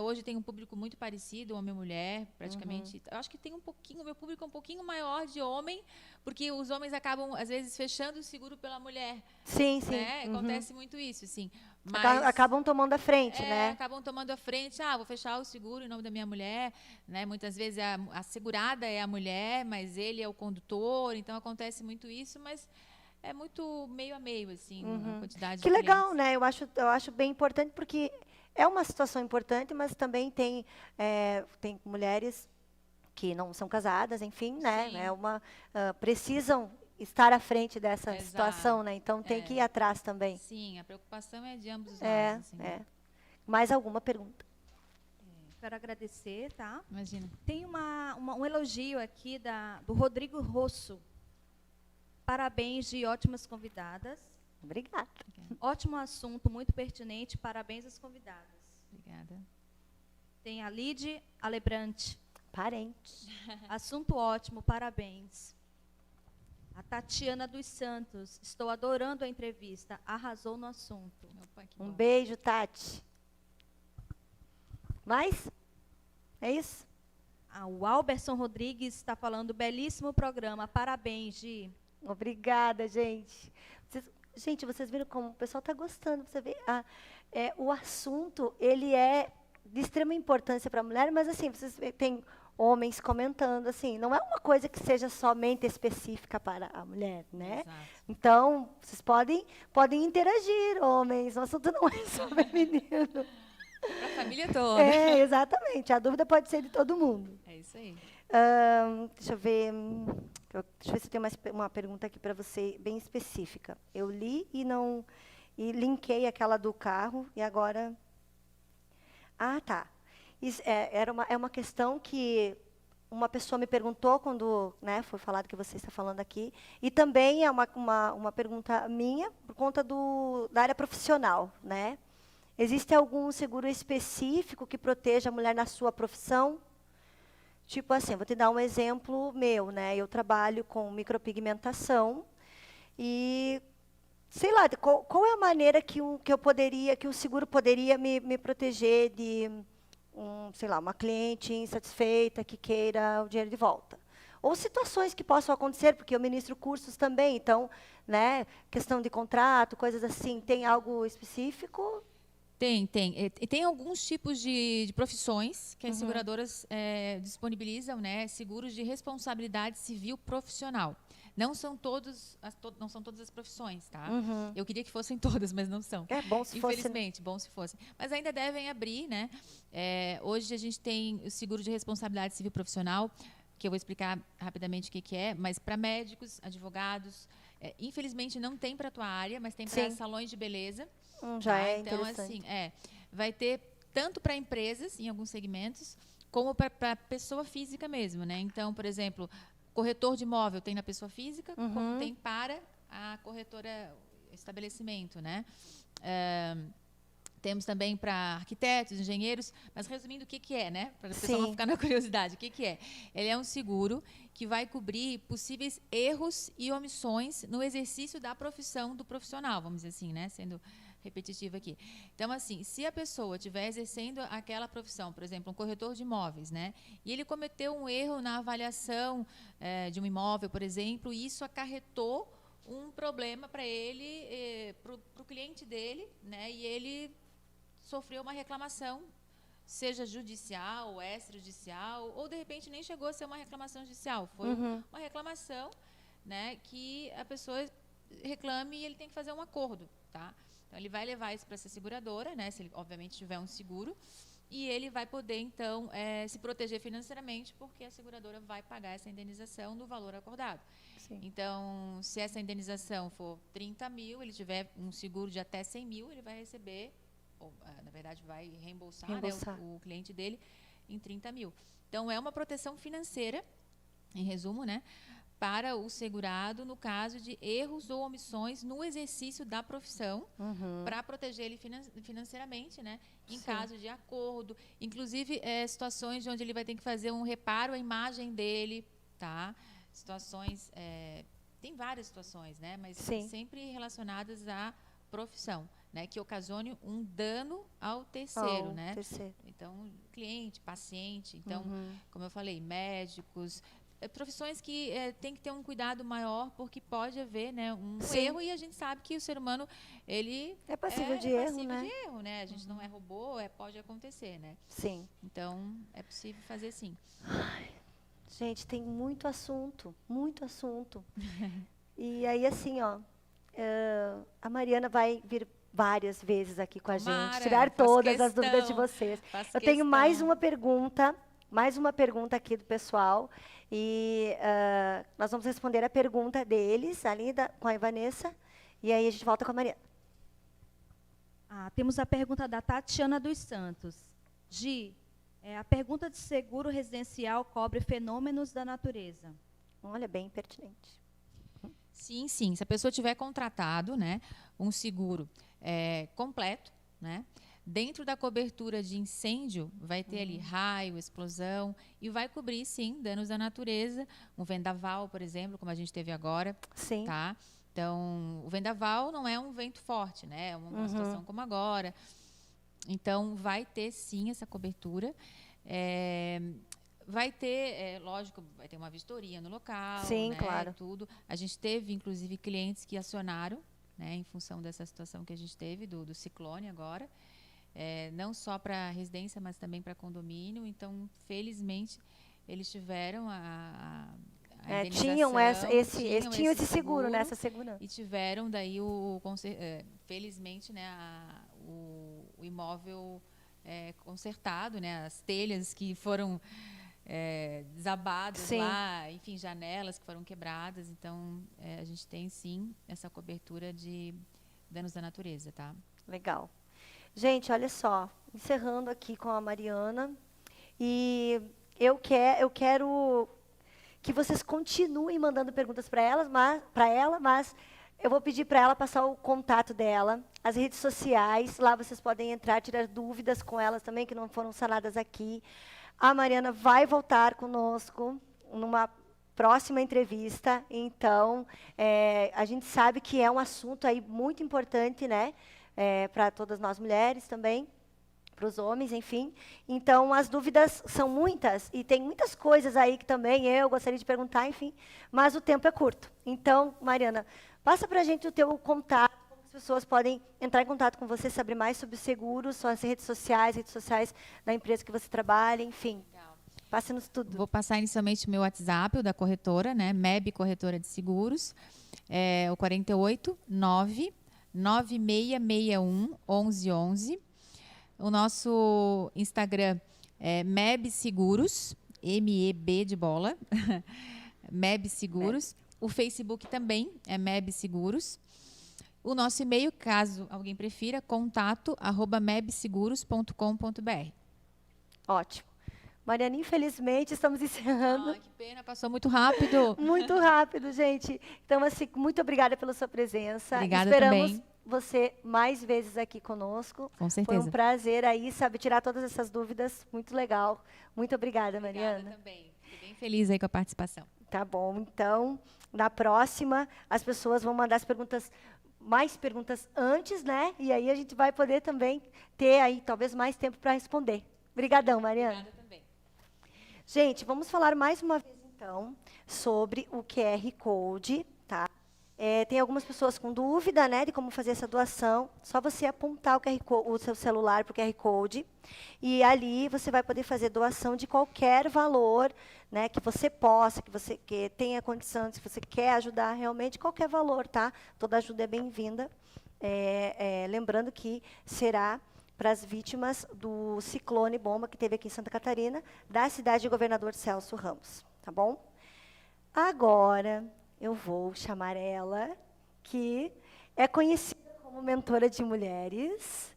hoje tem um público muito parecido, homem e mulher, praticamente. Eu acho que tem o meu público é um pouquinho maior de homem, porque os homens acabam, às vezes, fechando o seguro pela mulher. Sim, sim. Né? Acontece muito isso, assim. Mas, acabam tomando a frente, né? Acabam tomando a frente. Vou fechar o seguro em nome da minha mulher, né? Muitas vezes a segurada é a mulher, mas ele é o condutor. Então acontece muito isso, mas é muito meio a meio, assim, a quantidade Que de legal, clientes. né? Eu acho bem importante, porque é uma situação importante, mas também tem mulheres que não são casadas, enfim, né? Sim. Precisam estar à frente dessa Exato. situação, né? Então tem que ir atrás também. Sim, a preocupação é de ambos os lados. Assim. Mais alguma pergunta? Quero agradecer, tá? Imagina. Tem um elogio aqui do Rodrigo Rosso. Parabéns de ótimas convidadas. Obrigada. Ótimo assunto, muito pertinente. Parabéns às convidadas. Obrigada. Tem a Lide Alebrante. Parente. Assunto ótimo, parabéns. A Tatiana dos Santos. Estou adorando a entrevista. Arrasou no assunto. Opa, que Um bom. beijo, Tati. Mais? É isso? O Alberson Rodrigues está falando, belíssimo programa. Parabéns, Gi. Obrigada, gente. Vocês viram como o pessoal está gostando. Você vê, o assunto, ele é de extrema importância para a mulher, mas assim, vocês têm homens comentando, assim, não é uma coisa que seja somente específica para a mulher, né? Exato. Então, vocês podem interagir, homens, o assunto não é só feminino. Para a família toda. Exatamente, a dúvida pode ser de todo mundo. É isso aí. Deixa eu ver se eu tenho uma pergunta aqui para você, bem específica. Eu li e linkei aquela do carro, e agora... tá. É uma questão que uma pessoa me perguntou quando, né, foi falado que você está falando aqui, e também é uma pergunta minha, por conta da área profissional, né? Existe algum seguro específico que proteja a mulher na sua profissão? Tipo assim, vou te dar um exemplo meu, né? Eu trabalho com micropigmentação e, sei lá, qual é a maneira que o seguro poderia me proteger de, sei lá, uma cliente insatisfeita que queira o dinheiro de volta? Ou situações que possam acontecer, porque eu ministro cursos também, então, né, questão de contrato, coisas assim, tem algo específico? Tem. E tem alguns tipos de profissões que as seguradoras disponibilizam, né, seguros de responsabilidade civil profissional. Não são todas as profissões, tá? Eu queria que fossem todas, mas não são. É bom se fosse. Infelizmente, bom se fossem. Mas ainda devem abrir, né? Hoje a gente tem o seguro de responsabilidade civil profissional, que eu vou explicar rapidamente o que é, mas para médicos, advogados, infelizmente não tem para a tua área, mas tem para salões de beleza. Já é então, interessante. assim, vai ter tanto para empresas, em alguns segmentos, como para pessoa física mesmo, né? Então, por exemplo, corretor de imóvel tem na pessoa física, como tem para a corretora estabelecimento, né? Temos também para arquitetos, engenheiros, mas resumindo, o que é, né? Para a pessoa não ficar na curiosidade, o que é? Ele é um seguro que vai cobrir possíveis erros e omissões no exercício da profissão do profissional, vamos dizer assim, né? Sendo repetitiva aqui. Então, assim, se a pessoa estiver exercendo aquela profissão, por exemplo, um corretor de imóveis, né? E ele cometeu um erro na avaliação de um imóvel, por exemplo, e isso acarretou um problema para ele, para o cliente dele, né? E ele sofreu uma reclamação, seja judicial, extrajudicial, ou de repente nem chegou a ser uma reclamação judicial. Foi uma reclamação, né, que a pessoa reclame e ele tem que fazer um acordo, tá? Então ele vai levar isso para essa seguradora, né, se ele obviamente tiver um seguro, e ele vai poder então se proteger financeiramente, porque a seguradora vai pagar essa indenização no valor acordado. Sim. Então, se essa indenização for 30 mil, ele tiver um seguro de até 100 mil, ele vai receber, ou, na verdade vai reembolsar, né, o cliente dele em 30 mil. Então é uma proteção financeira, em resumo, né, para o segurado no caso de erros ou omissões no exercício da profissão, para proteger ele financeiramente, né, em caso de acordo, inclusive situações onde ele vai ter que fazer um reparo à imagem dele, tá? Situações, tem várias situações, né, mas sempre relacionadas à profissão, né, que ocasione um dano ao terceiro, né? Então, cliente, paciente, então, como eu falei, médicos, profissões que tem que ter um cuidado maior, porque pode haver, né, um erro, e a gente sabe que o ser humano, ele é passível de erro, né? A gente não é robô, pode acontecer, né? Sim. Então, é possível fazer sim. Ai, gente, tem muito assunto, muito assunto. E aí, assim, ó, a Mariana vai vir várias vezes aqui com a gente, tirar todas as dúvidas de vocês. Eu tenho mais uma pergunta aqui do pessoal, e nós vamos responder a pergunta deles, ali com a Vanessa, e aí a gente volta com a Mariana. Temos a pergunta da Tatiana dos Santos. A pergunta de seguro residencial cobre fenômenos da natureza? Olha, bem pertinente. Sim, sim. Se a pessoa tiver contratado, né, um seguro completo, né, dentro da cobertura de incêndio, vai ter ali raio, explosão, e vai cobrir, sim, danos da natureza. Um vendaval, por exemplo, como a gente teve agora. Sim. Tá? Então, o vendaval não é um vento forte, né? É uma situação como agora. Então, vai ter, sim, essa cobertura. Vai ter, lógico, vai ter uma vistoria no local. Sim, né, claro. Tudo. A gente teve, inclusive, clientes que acionaram, né, em função dessa situação que a gente teve, do ciclone agora. Não só para residência, mas também para condomínio. Então, felizmente, eles tiveram a tinham esse seguro, né, essa segurança. E tiveram daí felizmente, né, o imóvel consertado, né, as telhas que foram desabadas lá, enfim, janelas que foram quebradas. Então, a gente tem sim essa cobertura de danos da natureza, tá? Legal. Gente, olha só, encerrando aqui com a Mariana, e eu quero que vocês continuem mandando perguntas para ela, mas eu vou pedir para ela passar o contato dela, as redes sociais, lá vocês podem entrar, tirar dúvidas com elas também, que não foram sanadas aqui. A Mariana vai voltar conosco numa próxima entrevista, então, a gente sabe que é um assunto aí muito importante, né? Para todas nós mulheres também, para os homens, enfim. Então, as dúvidas são muitas, e tem muitas coisas aí que também eu gostaria de perguntar, enfim, mas o tempo é curto. Então, Mariana, passa para a gente o teu contato, como as pessoas podem entrar em contato com você, saber mais sobre o seguro, suas redes sociais da empresa que você trabalha, enfim. Legal. Passe-nos tudo. Vou passar inicialmente o meu WhatsApp, o da corretora, né, MEB Corretora de Seguros, o 489-9661-1111. O nosso Instagram é MEB Seguros, MEB de bola, MEB Seguros. O Facebook também é MEB Seguros. O nosso e-mail, caso alguém prefira, contato@mebseguros.com.br. Ótimo. Mariana, infelizmente, estamos encerrando. Que pena, passou muito rápido. Muito rápido, gente. Então, assim, muito obrigada pela sua presença. Obrigada Esperamos também. Você mais vezes aqui conosco. Com certeza. Foi um prazer aí, sabe, tirar todas essas dúvidas. Muito legal. Muito obrigada, Mariana. Obrigada também. Fiquei bem feliz aí com a participação. Tá bom. Então, na próxima, as pessoas vão mandar mais perguntas antes, né? E aí a gente vai poder também ter aí, talvez, mais tempo para responder. Obrigadão, Mariana. Obrigada também. Gente, vamos falar mais uma vez, então, sobre o QR Code, tá? Tem algumas pessoas com dúvida, né, de como fazer essa doação. Só você apontar o seu celular para o QR Code e ali você vai poder fazer doação de qualquer valor, né, que você possa, que tenha condição, se você quer ajudar realmente, qualquer valor, tá? Toda ajuda é bem-vinda. Lembrando que será para as vítimas do ciclone bomba que teve aqui em Santa Catarina, da cidade de Governador Celso Ramos, tá bom? Agora eu vou chamar ela, que é conhecida como mentora de mulheres.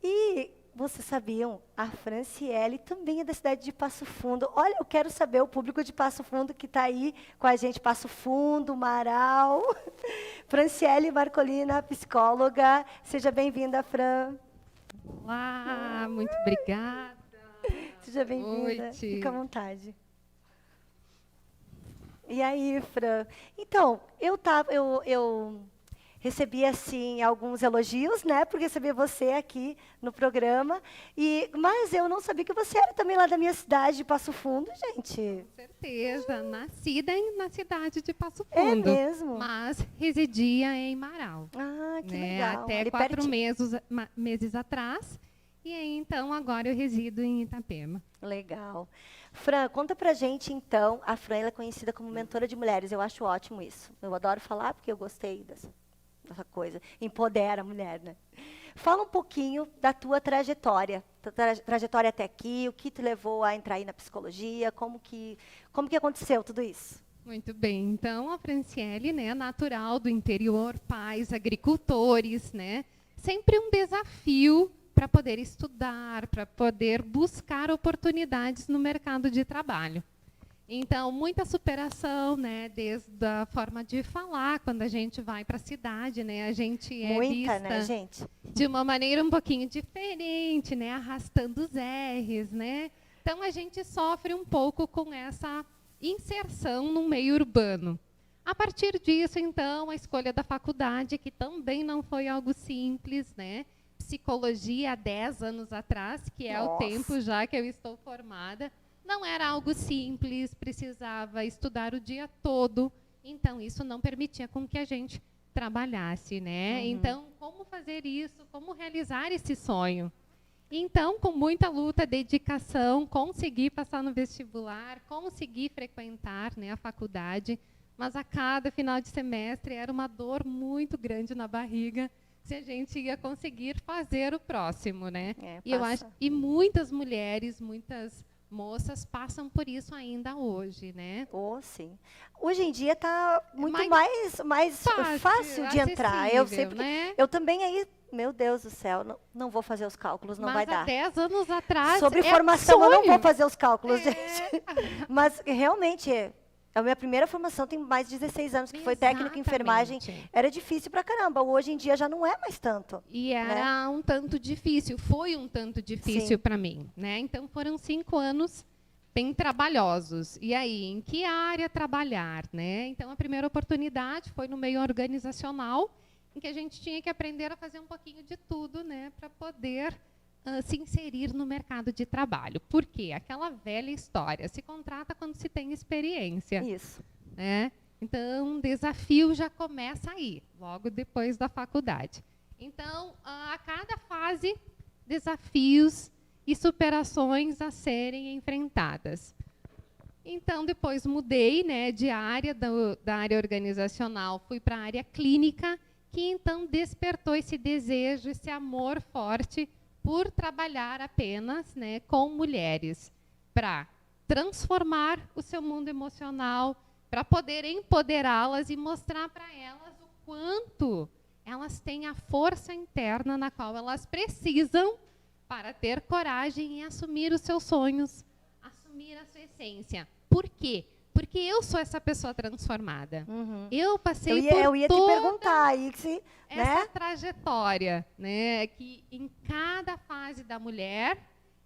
E vocês sabiam, a Franciele também é da cidade de Passo Fundo. Olha, eu quero saber o público de Passo Fundo que está aí com a gente, Passo Fundo, Marau. Franciele Marcolina, psicóloga. Seja bem-vinda, Fran. Olá, muito obrigada. Seja bem-vinda. Fica à vontade. E aí, Fran? Então, eu recebi assim alguns elogios, né, por receber você aqui no programa. Mas eu não sabia que você era também lá da minha cidade, de Passo Fundo, gente. Com certeza, nascida na cidade de Passo Fundo. É mesmo? Mas residia em Marau. Ah, que né, legal. até Ali 4 pertinho. meses atrás. E aí, então, agora eu resido em Itapema. Legal. Fran, conta pra gente, então, a Fran ela é conhecida como mentora de mulheres. Eu acho ótimo isso. Eu adoro falar porque eu gostei dessa coisa. Empodera a mulher, né? Fala um pouquinho da tua trajetória. Trajetória até aqui, o que te levou a entrar aí na psicologia, como que aconteceu tudo isso? Muito bem. Então, a Franciele, né, natural do interior, pais, agricultores, né? Sempre um desafio para poder estudar, para poder buscar oportunidades no mercado de trabalho. Então, muita superação, né, desde a forma de falar, quando a gente vai para a cidade, né, a gente é Muita, vista né, gente? de uma maneira um pouquinho diferente, né, arrastando os R's, né? Então, a gente sofre um pouco com essa inserção no meio urbano. A partir disso, então, a escolha da faculdade, que também não foi algo simples, né? Psicologia há 10 anos atrás, que é o tempo já que eu estou formada, não era algo simples, precisava estudar o dia todo, então isso não permitia com que a gente trabalhasse, né? Uhum. Então, como fazer isso? Como realizar esse sonho? Então, com muita luta, dedicação, consegui passar no vestibular, consegui frequentar, né, a faculdade, mas a cada final de semestre era uma dor muito grande na barriga, se a gente ia conseguir fazer o próximo, né? E eu acho e muitas mulheres, muitas moças passam por isso ainda hoje, né? Sim. Hoje em dia está muito mais fácil de entrar. Eu sempre, né? eu também aí, meu Deus do céu, não vou fazer os cálculos, não vai dar. Mas há 10 anos atrás Sobre formação, eu não vou fazer os cálculos, gente. É. Mas realmente a minha primeira formação tem mais de 16 anos, que foi técnico em enfermagem. Era difícil pra caramba. Hoje em dia já não é mais tanto. E era um tanto difícil, foi um tanto difícil para mim, né? Então foram 5 anos bem trabalhosos. E aí, em que área trabalhar, né? Então a primeira oportunidade foi no meio organizacional, em que a gente tinha que aprender a fazer um pouquinho de tudo, né, para poder se inserir no mercado de trabalho. Por quê? Aquela velha história, se contrata quando se tem experiência. Isso. Né? Então, o desafio já começa aí, logo depois da faculdade. Então, a cada fase, desafios e superações a serem enfrentadas. Então, depois mudei, né, de área, da área organizacional, fui para a área clínica, que então despertou esse desejo, esse amor forte por trabalhar apenas, né, com mulheres, para transformar o seu mundo emocional, para poder empoderá-las e mostrar para elas o quanto elas têm a força interna na qual elas precisam para ter coragem em assumir os seus sonhos, assumir a sua essência. Por quê? Porque eu sou essa pessoa transformada. Uhum. Eu passei eu ia te perguntar aí se, essa trajetória, né, que em cada fase da mulher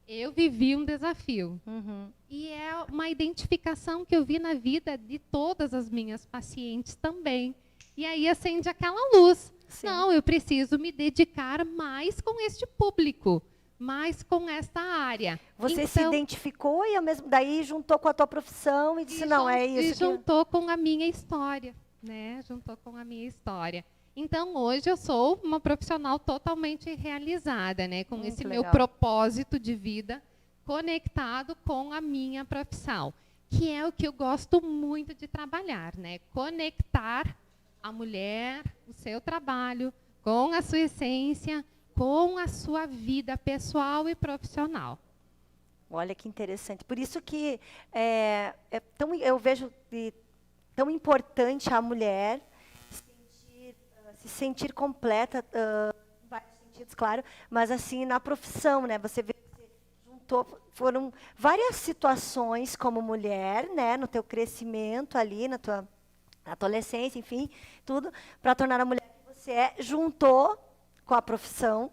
eu vivi um desafio. Uhum. E é uma identificação que eu vi na vida de todas as minhas pacientes também. E aí acende aquela luz. Sim. Não, eu preciso me dedicar mais com este público, mais com esta área. Você se identificou e ao mesmo daí juntou com a tua profissão e disse, não, é isso. E juntou com a minha história. né? Juntou com a minha história. Então, hoje eu sou uma profissional totalmente realizada, né? Com esse meu legal. propósito de vida conectado com a minha profissão, que é o que eu gosto muito de trabalhar, né? Conectar a mulher, o seu trabalho, com a sua essência, com a sua vida pessoal e profissional. Olha que interessante. Por isso que eu vejo tão importante a mulher se sentir completa, em vários sentidos, claro, mas assim, na profissão, né? Você vê, foram várias situações como mulher, né? No teu crescimento ali, na tua adolescência, enfim, tudo, para tornar a mulher que você é, juntou com a profissão,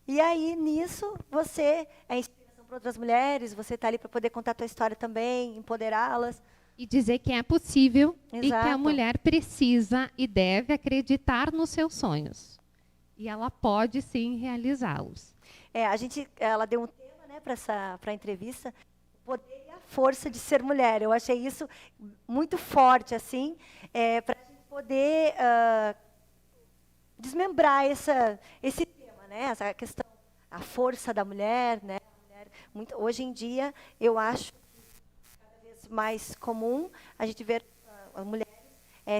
e aí, nisso, você é inspiração para outras mulheres, você está ali para poder contar a tua história também, empoderá-las. E dizer que é possível e que a Exato. mulher precisa e deve acreditar nos seus sonhos. E ela pode, sim, realizá-los. Ela deu um tema, né, para a entrevista, o poder e a força de ser mulher. Eu achei isso muito forte, assim, para a gente poder desmembrar esse tema, né, essa questão, a força da mulher, né, hoje em dia, eu acho cada vez mais comum a gente ver as mulheres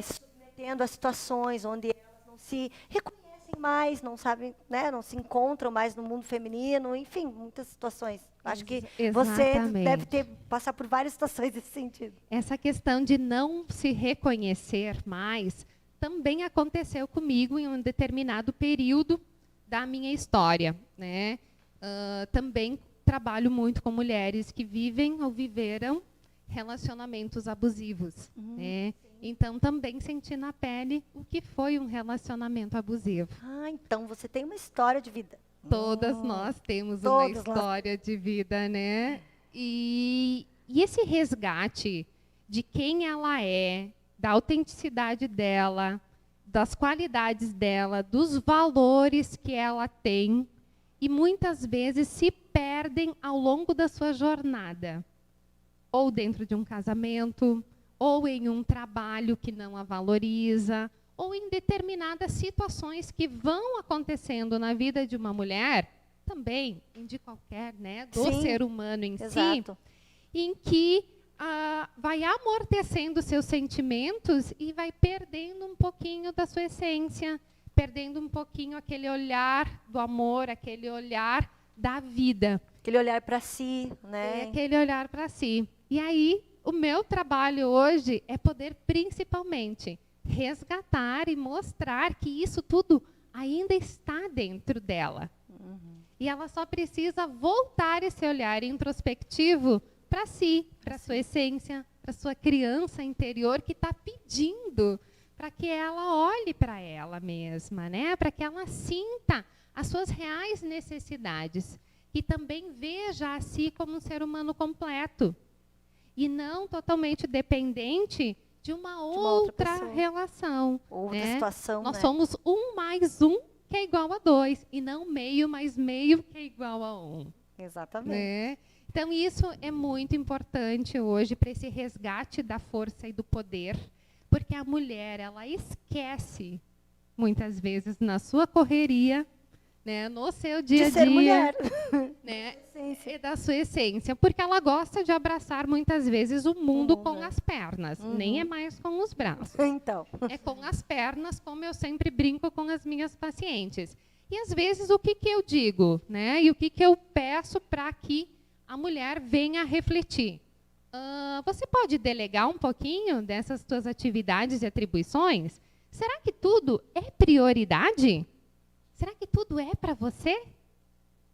se submetendo a situações onde elas não se reconhecem mais, não sabem, né, não se encontram mais no mundo feminino, enfim, muitas situações. Acho que você Exatamente. deve passar por várias situações nesse sentido. Essa questão de não se reconhecer mais também aconteceu comigo em um determinado período da minha história, né? Também trabalho muito com mulheres que vivem ou viveram relacionamentos abusivos, né? Então, também senti na pele o que foi um relacionamento abusivo. Então você tem uma história de vida. Todas nós temos uma história de vida, né? E esse resgate de quem ela é, da autenticidade dela, das qualidades dela, dos valores que ela tem, e muitas vezes se perdem ao longo da sua jornada, ou dentro de um casamento, ou em um trabalho que não a valoriza, ou em determinadas situações que vão acontecendo na vida de uma mulher, também, de qualquer, né, do Sim, ser humano em exato. si, em que vai amortecendo seus sentimentos e vai perdendo um pouquinho da sua essência, perdendo um pouquinho aquele olhar do amor, aquele olhar da vida. Aquele olhar para si, né? Aquele olhar para si. E aí, o meu trabalho hoje é poder, principalmente, resgatar e mostrar que isso tudo ainda está dentro dela. E ela só precisa voltar esse olhar introspectivo para si, para sua essência, para sua criança interior que está pedindo para que ela olhe para ela mesma, né? Para que ela sinta as suas reais necessidades e também veja a si como um ser humano completo e não totalmente dependente de uma outra relação. Outra situação, Nós né? somos 1 mais 1 que é igual a 2 e não meio mais meio que é igual a 1. Exatamente. Né? Então, isso é muito importante hoje para esse resgate da força e do poder, porque a mulher, ela esquece, muitas vezes, na sua correria, né, no seu dia a dia, de ser mulher, né, e da sua essência, porque ela gosta de abraçar, muitas vezes, o mundo com as pernas, nem é mais com os braços. Então. É com as pernas, como eu sempre brinco com as minhas pacientes. E, às vezes, o que eu digo, né, e o que eu peço para que a mulher venha refletir? Você pode delegar um pouquinho dessas suas atividades e atribuições? Será que tudo é prioridade? Será que tudo é para você?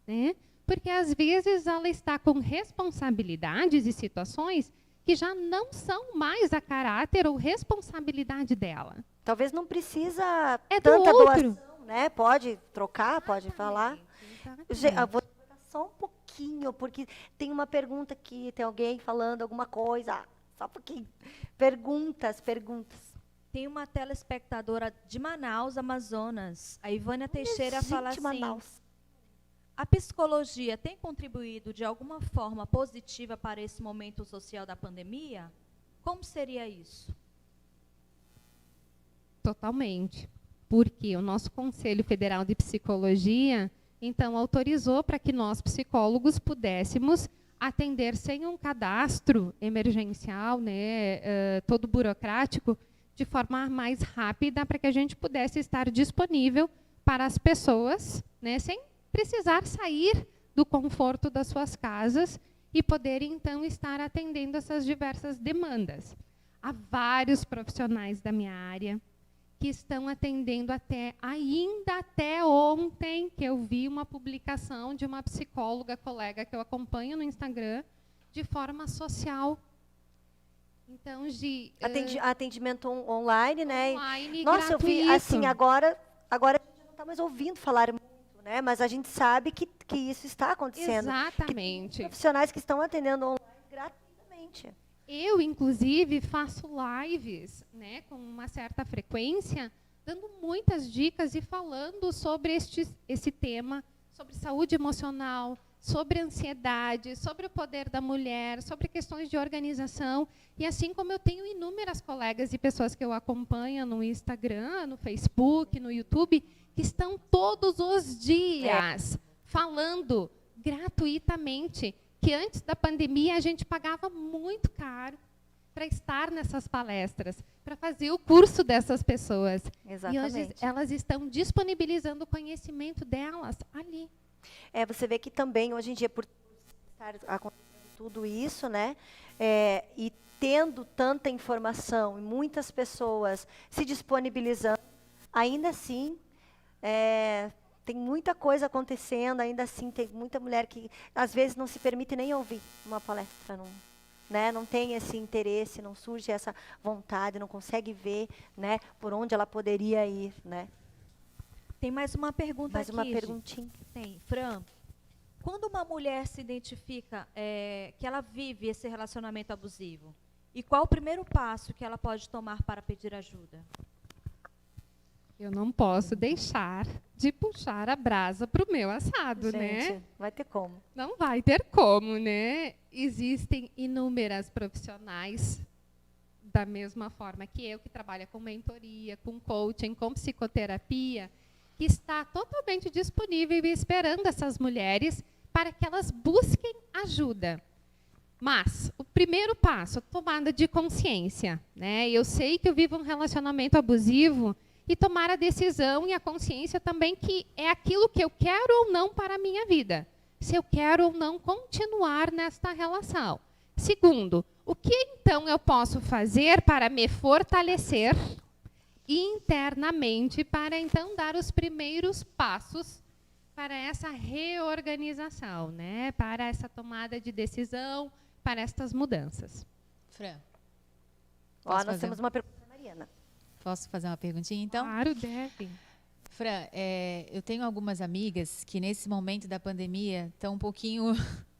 Né? Porque, às vezes, ela está com responsabilidades e situações que já não são mais a caráter ou responsabilidade dela. Talvez não precisa É do tanta outro. doação, né? Pode trocar, pode falar. Eu vou só um pouquinho, porque tem uma pergunta aqui, tem alguém falando alguma coisa. Só um pouquinho. Perguntas. Tem uma telespectadora de Manaus, Amazonas. A Ivânia Teixeira fala assim: Manaus. a psicologia tem contribuído de alguma forma positiva para esse momento social da pandemia? Como seria isso? Totalmente. Porque o nosso Conselho Federal de Psicologia, então, autorizou para que nós, psicólogos, pudéssemos atender sem um cadastro emergencial, né, todo burocrático, de forma mais rápida, para que a gente pudesse estar disponível para as pessoas, né, sem precisar sair do conforto das suas casas e poder, então, estar atendendo essas diversas demandas. Há vários profissionais da minha área que estão atendendo ainda até ontem, que eu vi uma publicação de uma psicóloga colega que eu acompanho no Instagram, de forma social. Então, atendimento online, né? Online, nossa, gratuito. eu vi, assim, agora a gente não está mais ouvindo falar muito, né? Mas a gente sabe que isso está acontecendo. Exatamente. Que profissionais que estão atendendo online gratuitamente. Eu, inclusive, faço lives, né, com uma certa frequência, dando muitas dicas e falando sobre esse tema, sobre saúde emocional, sobre ansiedade, sobre o poder da mulher, sobre questões de organização. E assim como eu tenho inúmeras colegas e pessoas que eu acompanho no Instagram, no Facebook, no YouTube, que estão todos os dias falando gratuitamente, que antes da pandemia a gente pagava muito caro para estar nessas palestras, para fazer o curso dessas pessoas. Exatamente. E hoje elas estão disponibilizando o conhecimento delas ali. Você vê que também, hoje em dia, por estar acontecendo tudo isso, né, e tendo tanta informação e muitas pessoas se disponibilizando, ainda assim, tem muita coisa acontecendo, ainda assim, tem muita mulher que, às vezes, não se permite nem ouvir uma palestra, não tem esse interesse, não surge essa vontade, não consegue ver, né, por onde ela poderia ir, né. Tem mais uma pergunta Mais aqui. uma perguntinha. Tem. Fran, quando uma mulher se identifica que ela vive esse relacionamento abusivo, e qual o primeiro passo que ela pode tomar para pedir ajuda? Eu não posso deixar de puxar a brasa para o meu assado, né? Gente, vai ter como. Não vai ter como, né? Existem inúmeras profissionais, da mesma forma que eu, que trabalha com mentoria, com coaching, com psicoterapia, que está totalmente disponível e esperando essas mulheres para que elas busquem ajuda. Mas o primeiro passo, tomada de consciência, né? Eu sei que eu vivo um relacionamento abusivo e tomar a decisão e a consciência também que é aquilo que eu quero ou não para a minha vida. Se eu quero ou não continuar nesta relação. Segundo, o que então eu posso fazer para me fortalecer internamente para então dar os primeiros passos para essa reorganização, né? Para essa tomada de decisão, para estas mudanças. Fran, Nós temos uma pergunta da Mariana. posso fazer uma perguntinha, então? Claro, deve. Fran, eu tenho algumas amigas que nesse momento da pandemia estão um pouquinho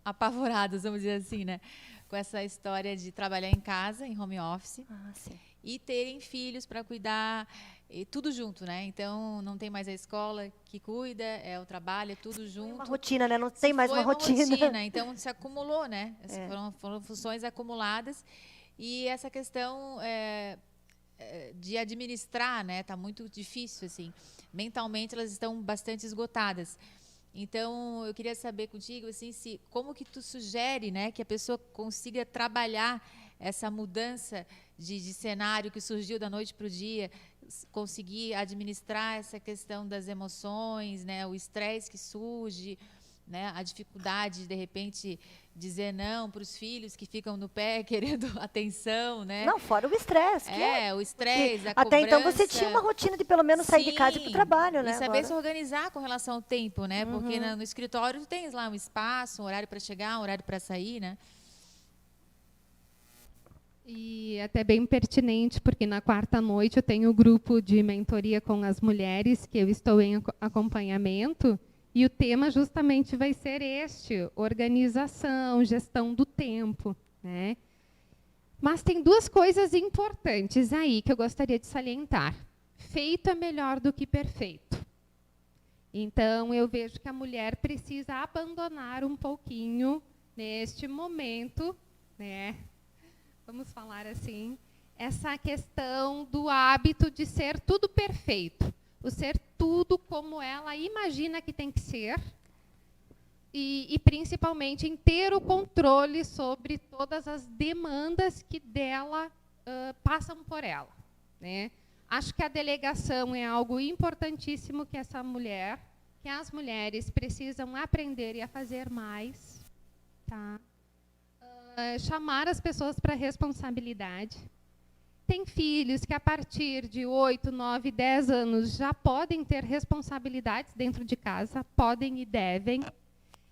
apavoradas, vamos dizer assim, né? Com essa história de trabalhar em casa, em home office, Sim. e terem filhos para cuidar, e tudo junto, né? Então, não tem mais a escola que cuida, é o trabalho, é tudo junto. Uma rotina, né? Não tem mais Foi uma rotina. Então, se acumulou, né? Foram funções acumuladas. E essa questão de administrar, né? Está muito difícil, assim. Mentalmente, elas estão bastante esgotadas. Então, eu queria saber contigo, assim, como que tu sugere, né? Que a pessoa consiga trabalhar essa mudança de cenário que surgiu da noite para o dia, conseguir administrar essa questão das emoções, né, o estresse que surge, né, a dificuldade de repente dizer não para os filhos que ficam no pé querendo atenção, né? Não, fora o estresse. O estresse, a até cobrança. Então você tinha uma rotina de pelo menos sair de casa e ir para o trabalho, né? E saber se organizar com relação ao tempo, né? Porque no escritório tu tens lá um espaço, um horário para chegar, um horário para sair, né? E até bem pertinente, porque na quarta noite eu tenho o grupo de mentoria com as mulheres, que eu estou em acompanhamento, e o tema justamente vai ser este, organização, gestão do tempo, né? Mas tem duas coisas importantes aí que eu gostaria de salientar. Feito é melhor do que perfeito. Então, eu vejo que a mulher precisa abandonar um pouquinho, neste momento, né? Vamos falar assim, essa questão do hábito de ser tudo perfeito, o ser tudo como ela imagina que tem que ser, e principalmente em ter o controle sobre todas as demandas que dela passam por ela, né? Acho que a delegação é algo importantíssimo que essa mulher, que as mulheres precisam aprender a fazer mais, tá? Chamar as pessoas para responsabilidade. Tem filhos que, a partir de 8, 9, 10 anos, já podem ter responsabilidades dentro de casa, podem e devem.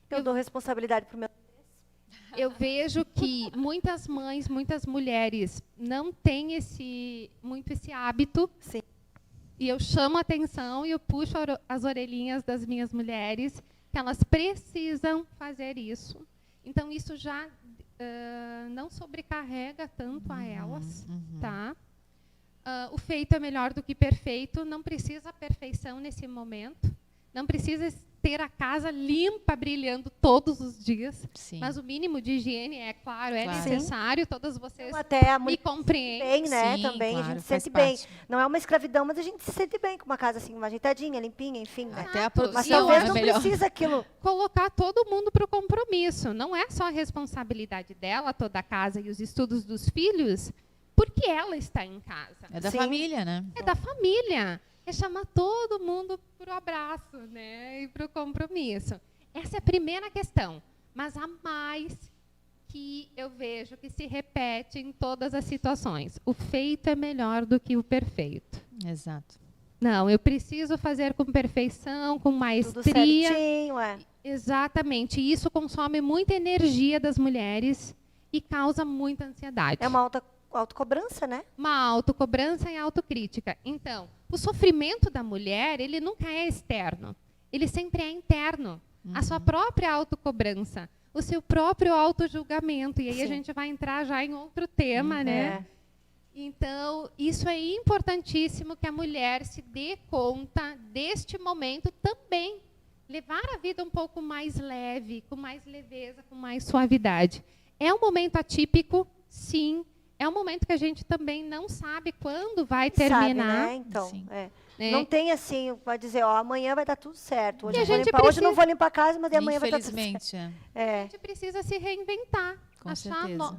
Eu dou responsabilidade para o meu... Eu vejo que muitas mães, muitas mulheres não têm muito esse hábito. Sim. E eu chamo a atenção e eu puxo as orelhinhas das minhas mulheres, que elas precisam fazer isso. Então, isso já não sobrecarrega tanto a elas. Tá? O feito é melhor do que perfeito, não precisa perfeição nesse momento, não precisa ter a casa limpa, brilhando todos os dias. Sim. Mas o mínimo de higiene, é claro, é Claro. necessário, todas vocês Até a me mulher compreendem. bem, né? Sim, Também a claro, gente se faz sente bem. parte. Não é uma escravidão, mas a gente se sente bem com uma casa assim, uma ajeitadinha, limpinha, enfim, né? Até a Exato. Mas produção talvez é não melhor. precisa aquilo. Colocar todo mundo para o compromisso. Não é só a responsabilidade dela, toda a casa e os estudos dos filhos, porque ela está em casa. É da Sim. família, né? É da família. É chamar todo mundo para o abraço, né? E para o compromisso. Essa é a primeira questão. Mas há mais que eu vejo que se repete em todas as situações. O feito é melhor do que o perfeito. Exato. Não, eu preciso fazer com perfeição, com Tudo maestria. certinho, é. Exatamente. E isso consome muita energia das mulheres e causa muita ansiedade. É uma autocobrança, né? Uma autocobrança e autocrítica. Então, o sofrimento da mulher, ele nunca é externo. Ele sempre é interno. A sua própria autocobrança, o seu próprio autojulgamento. E aí a Sim. gente vai entrar já em outro tema, né? Então, isso é importantíssimo que a mulher se dê conta deste momento também. Levar a vida um pouco mais leve, com mais leveza, com mais suavidade. É um momento atípico, sim. É um momento que a gente também não sabe quando vai terminar. Sabe, né? Então, Sim. né? não tem assim, pode dizer, ó, amanhã vai dar tudo certo. Hoje, E a eu vou gente limpar, hoje eu não precisa- vou limpar a casa, mas amanhã vai dar tudo certo. Infelizmente, é. A É. gente precisa se reinventar, Com certeza.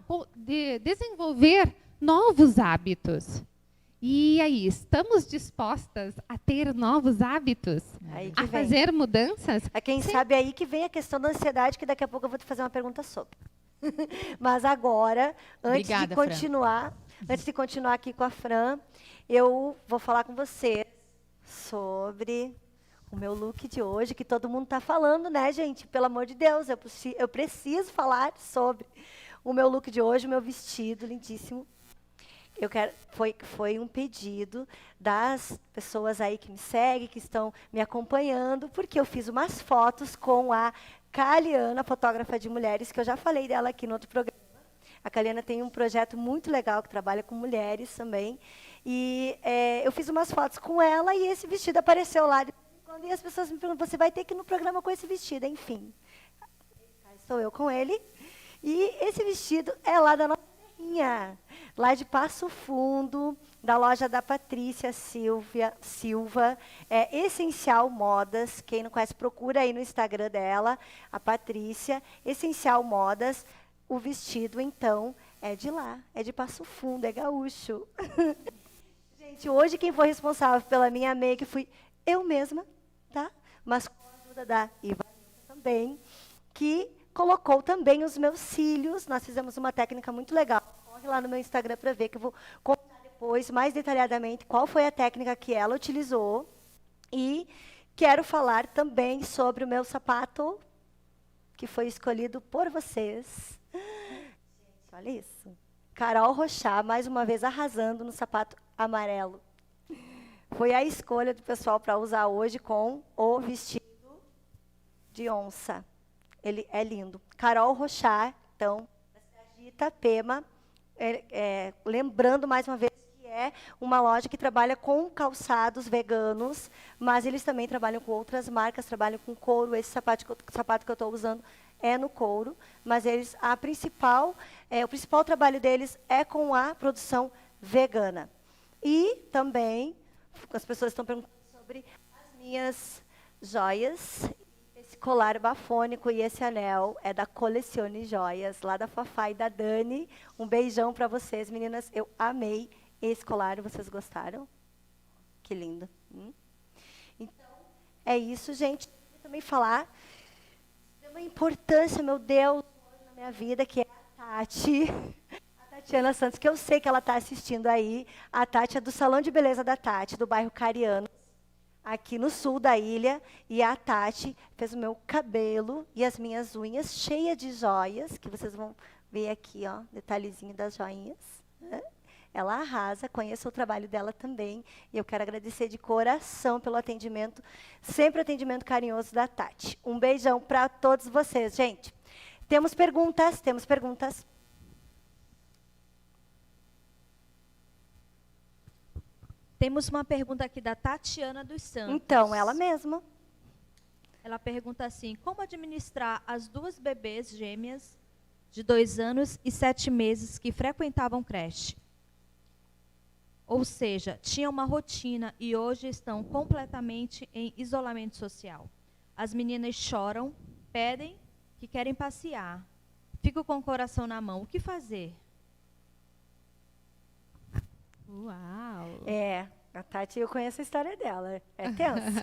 desenvolver novos hábitos. E aí, estamos dispostas a ter novos hábitos? Aí que A vem. fazer mudanças? É quem sabe aí que vem a questão da ansiedade, que daqui a pouco eu vou te fazer uma pergunta sobre. Mas agora, Obrigada, antes de continuar aqui com a Fran, eu vou falar com você sobre o meu look de hoje, que todo mundo está falando, né, gente? Pelo amor de Deus, eu preciso falar sobre o meu look de hoje, o meu vestido lindíssimo. Foi um pedido das pessoas aí que me seguem, que estão me acompanhando, porque eu fiz umas fotos com a Caliana, fotógrafa de mulheres, que eu já falei dela aqui no outro programa. A Caliana tem um projeto muito legal que trabalha com mulheres também. E eu fiz umas fotos com ela e esse vestido apareceu lá. E as pessoas me perguntam, você vai ter que ir no programa com esse vestido? Enfim, estou eu com ele. E esse vestido é lá da nossa terrinha, lá de Passo Fundo, da loja da Patrícia Silva, Essencial Modas. Quem não conhece, procura aí no Instagram dela, a Patrícia, Essencial Modas. O vestido, então, é de lá, é de Passo Fundo, é gaúcho. Gente, hoje quem foi responsável pela minha make fui eu mesma, tá? Mas com a ajuda da Iva também, que colocou também os meus cílios. Nós fizemos uma técnica muito legal. Corre lá no meu Instagram para ver, que eu vou contar depois, mais detalhadamente, qual foi a técnica que ela utilizou. E quero falar também sobre o meu sapato, que foi escolhido por vocês. Gente, olha isso. Carol Rochá, mais uma vez arrasando no sapato amarelo. Foi a escolha do pessoal para usar hoje com o vestido de onça. Ele é lindo. Carol Rochá, então, da cidade de Itapema, lembrando mais uma vez que é uma loja que trabalha com calçados veganos, mas eles também trabalham com outras marcas, trabalham com couro. Esse sapato que eu estou usando é no couro, mas o principal trabalho deles é com a produção vegana. E também, as pessoas estão perguntando sobre as minhas joias. Esse colar bafônico e esse anel é da Colecione Joias, lá da Fafá e da Dani. Um beijão para vocês, meninas. Eu amei esse colar. Vocês gostaram? Que lindo. Então, é isso, gente. Eu também falar de uma importância, meu Deus, na minha vida, que é a Tati. Tatiana Santos, que eu sei que ela está assistindo aí. A Tati é do Salão de Beleza da Tati, do bairro Cariano, aqui no sul da ilha. E a Tati fez o meu cabelo e as minhas unhas cheias de joias, que vocês vão ver aqui, ó, detalhezinho das joinhas. Né? Ela arrasa, conheça o trabalho dela também. E eu quero agradecer de coração pelo atendimento, sempre atendimento carinhoso da Tati. Um beijão para todos vocês, gente. Temos perguntas, temos perguntas. Temos uma pergunta aqui da Tatiana dos Santos. Então, ela mesma. Ela pergunta assim: como administrar as 2 bebês gêmeas de 2 anos e 7 meses que frequentavam creche? Ou seja, tinham uma rotina e hoje estão completamente em isolamento social. As meninas choram, pedem que querem passear. Fico com o coração na mão. O que fazer? Uau! A Tati, eu conheço a história dela. É tensa.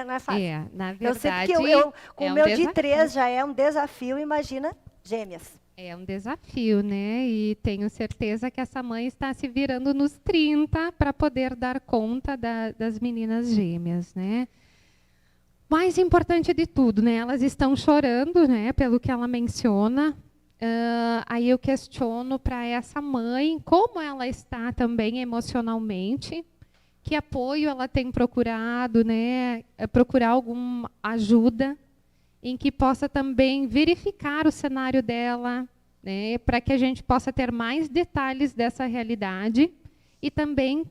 Não é fácil. Na Eu sei verdade, que eu com é o um meu de desafio. 3 já é um desafio, imagina gêmeas. É um desafio, né? E tenho certeza que essa mãe está se virando nos 30 para poder dar conta das meninas gêmeas, né? Mais importante de tudo, né? Elas estão chorando, né? Pelo que ela menciona. Aí eu questiono para essa mãe como ela está também emocionalmente, que apoio ela tem procurado, né? Procurar alguma ajuda em que possa também verificar o cenário dela, né, para que a gente possa ter mais detalhes dessa realidade e também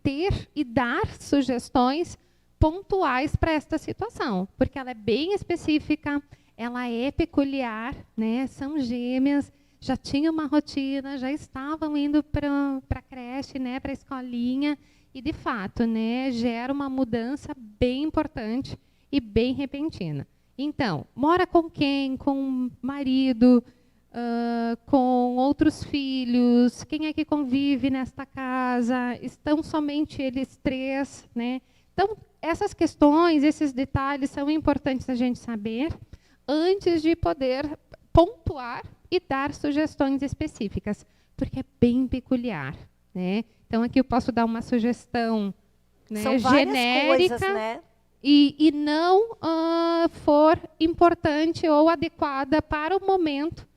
ter e dar sugestões pontuais para esta situação, porque ela é bem específica, ela é peculiar, né, são gêmeas, já tinham uma rotina, já estavam indo para a creche, né, para a escolinha, e, de fato, né, gera uma mudança bem importante e bem repentina. Então, mora com quem? Com o marido, com outros filhos? Quem é que convive nesta casa? Estão somente eles 3? Né? Então, essas questões, esses detalhes são importantes a gente saber antes de poder pontuar e dar sugestões específicas, porque é bem peculiar. Né? Então, aqui eu posso dar uma sugestão, né, São várias genérica, coisas, né? e não for importante ou adequada para o momento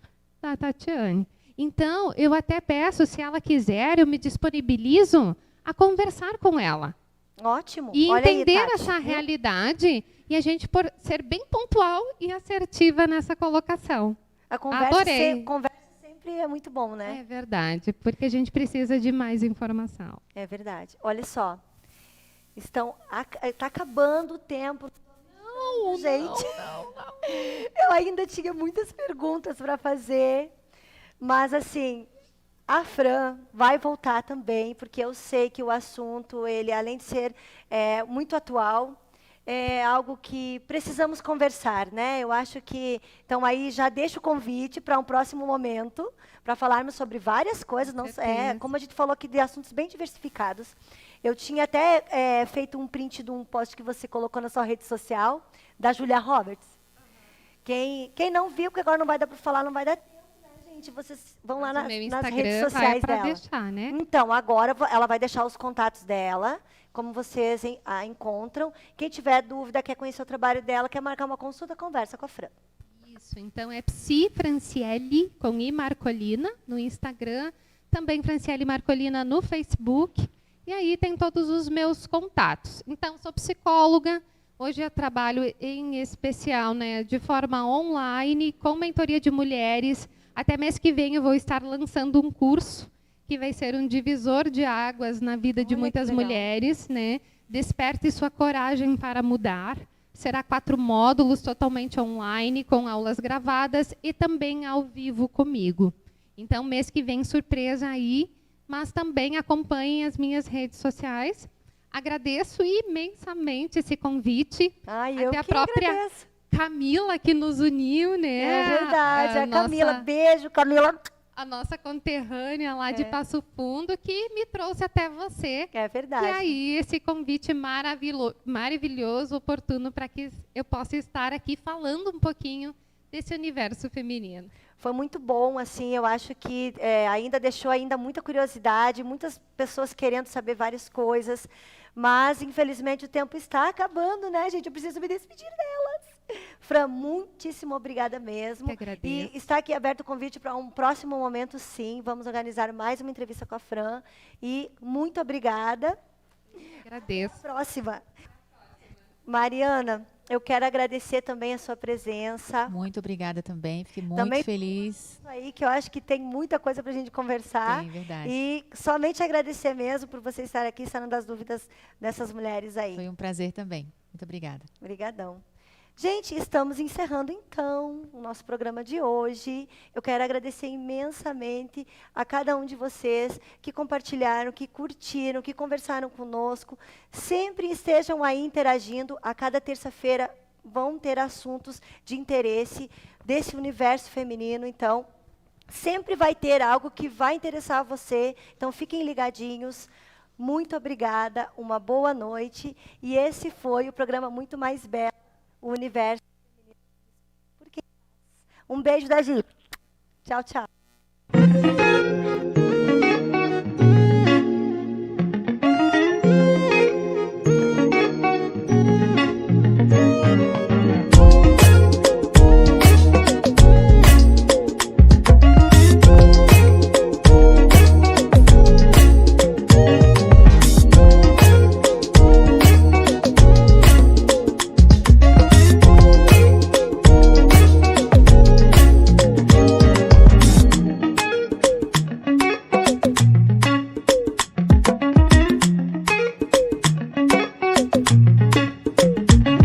da Tatiane. Então, eu até peço, se ela quiser, eu me disponibilizo a conversar com ela. Ótimo. E Olha aí, entender Tati, essa viu? realidade e a gente ser bem pontual e assertiva nessa colocação. A conversa, Adorei. Conversa sempre é muito bom, né? É verdade, porque a gente precisa de mais informação. É verdade. Olha só. Está acabando o tempo. Não, gente. Não. Eu ainda tinha muitas perguntas para fazer, mas assim, a Fran vai voltar também, porque eu sei que o assunto, ele além de ser muito atual, é algo que precisamos conversar, né? Eu acho que, então aí já deixo o convite para um próximo momento, para falarmos sobre várias coisas, não, como a gente falou aqui, de assuntos bem diversificados. Eu tinha até feito um print de um post que você colocou na sua rede social, da Julia Roberts. Quem não viu, porque agora não vai dar para falar, não vai dar tempo, né, gente? Vocês vão lá nas redes sociais dela. Deixar, né? Então, agora ela vai deixar os contatos dela, como vocês a encontram. Quem tiver dúvida, quer conhecer o trabalho dela, quer marcar uma consulta, conversa com a Fran. Isso, então é Psi Franciele, com I Marcolina, no Instagram, também Franciele Marcolina no Facebook, e aí tem todos os meus contatos. Então, sou psicóloga, hoje eu trabalho em especial, né, de forma online, com mentoria de mulheres. Até mês que vem eu vou estar lançando um curso, que vai ser um divisor de águas na vida de muitas mulheres, né? Desperte sua coragem para mudar. Será 4 módulos totalmente online, com aulas gravadas e também ao vivo comigo. Então, mês que vem, surpresa aí, mas também acompanhem as minhas redes sociais. Agradeço imensamente esse convite. Ai, eu Até a que própria agradeço. Camila, que nos uniu, né? É verdade, a nossa, Camila. Beijo, Camila. a nossa conterrânea lá de É. Passo Fundo, que me trouxe até você. É verdade. E aí, esse convite maravilhoso, oportuno, para que eu possa estar aqui falando um pouquinho desse universo feminino. Foi muito bom, assim, eu acho que ainda deixou ainda muita curiosidade, muitas pessoas querendo saber várias coisas, mas, infelizmente, o tempo está acabando, né, gente? Eu preciso me despedir delas. Fran, muitíssimo obrigada mesmo. Que agradeço. E está aqui aberto o convite para um próximo momento, sim. Vamos organizar mais uma entrevista com a Fran. E muito obrigada. Agradeço. Próxima. Mariana, eu quero agradecer também a sua presença. Muito obrigada também, fiquei muito Também- feliz. Aí que eu acho que tem muita coisa para a gente conversar. Tem, verdade. E somente agradecer mesmo por você estar aqui, sanando as dúvidas dessas mulheres aí. Foi um prazer também. Muito obrigada. Obrigadão. Gente, estamos encerrando então o nosso programa de hoje. Eu quero agradecer imensamente a cada um de vocês que compartilharam, que curtiram, que conversaram conosco. Sempre estejam aí interagindo. A cada terça-feira vão ter assuntos de interesse desse universo feminino. Então, sempre vai ter algo que vai interessar você. Então, fiquem ligadinhos. Muito obrigada, uma boa noite. E esse foi o programa Muito Mais Belo, o universo feminino. Um beijo da Gi. Tchau, tchau.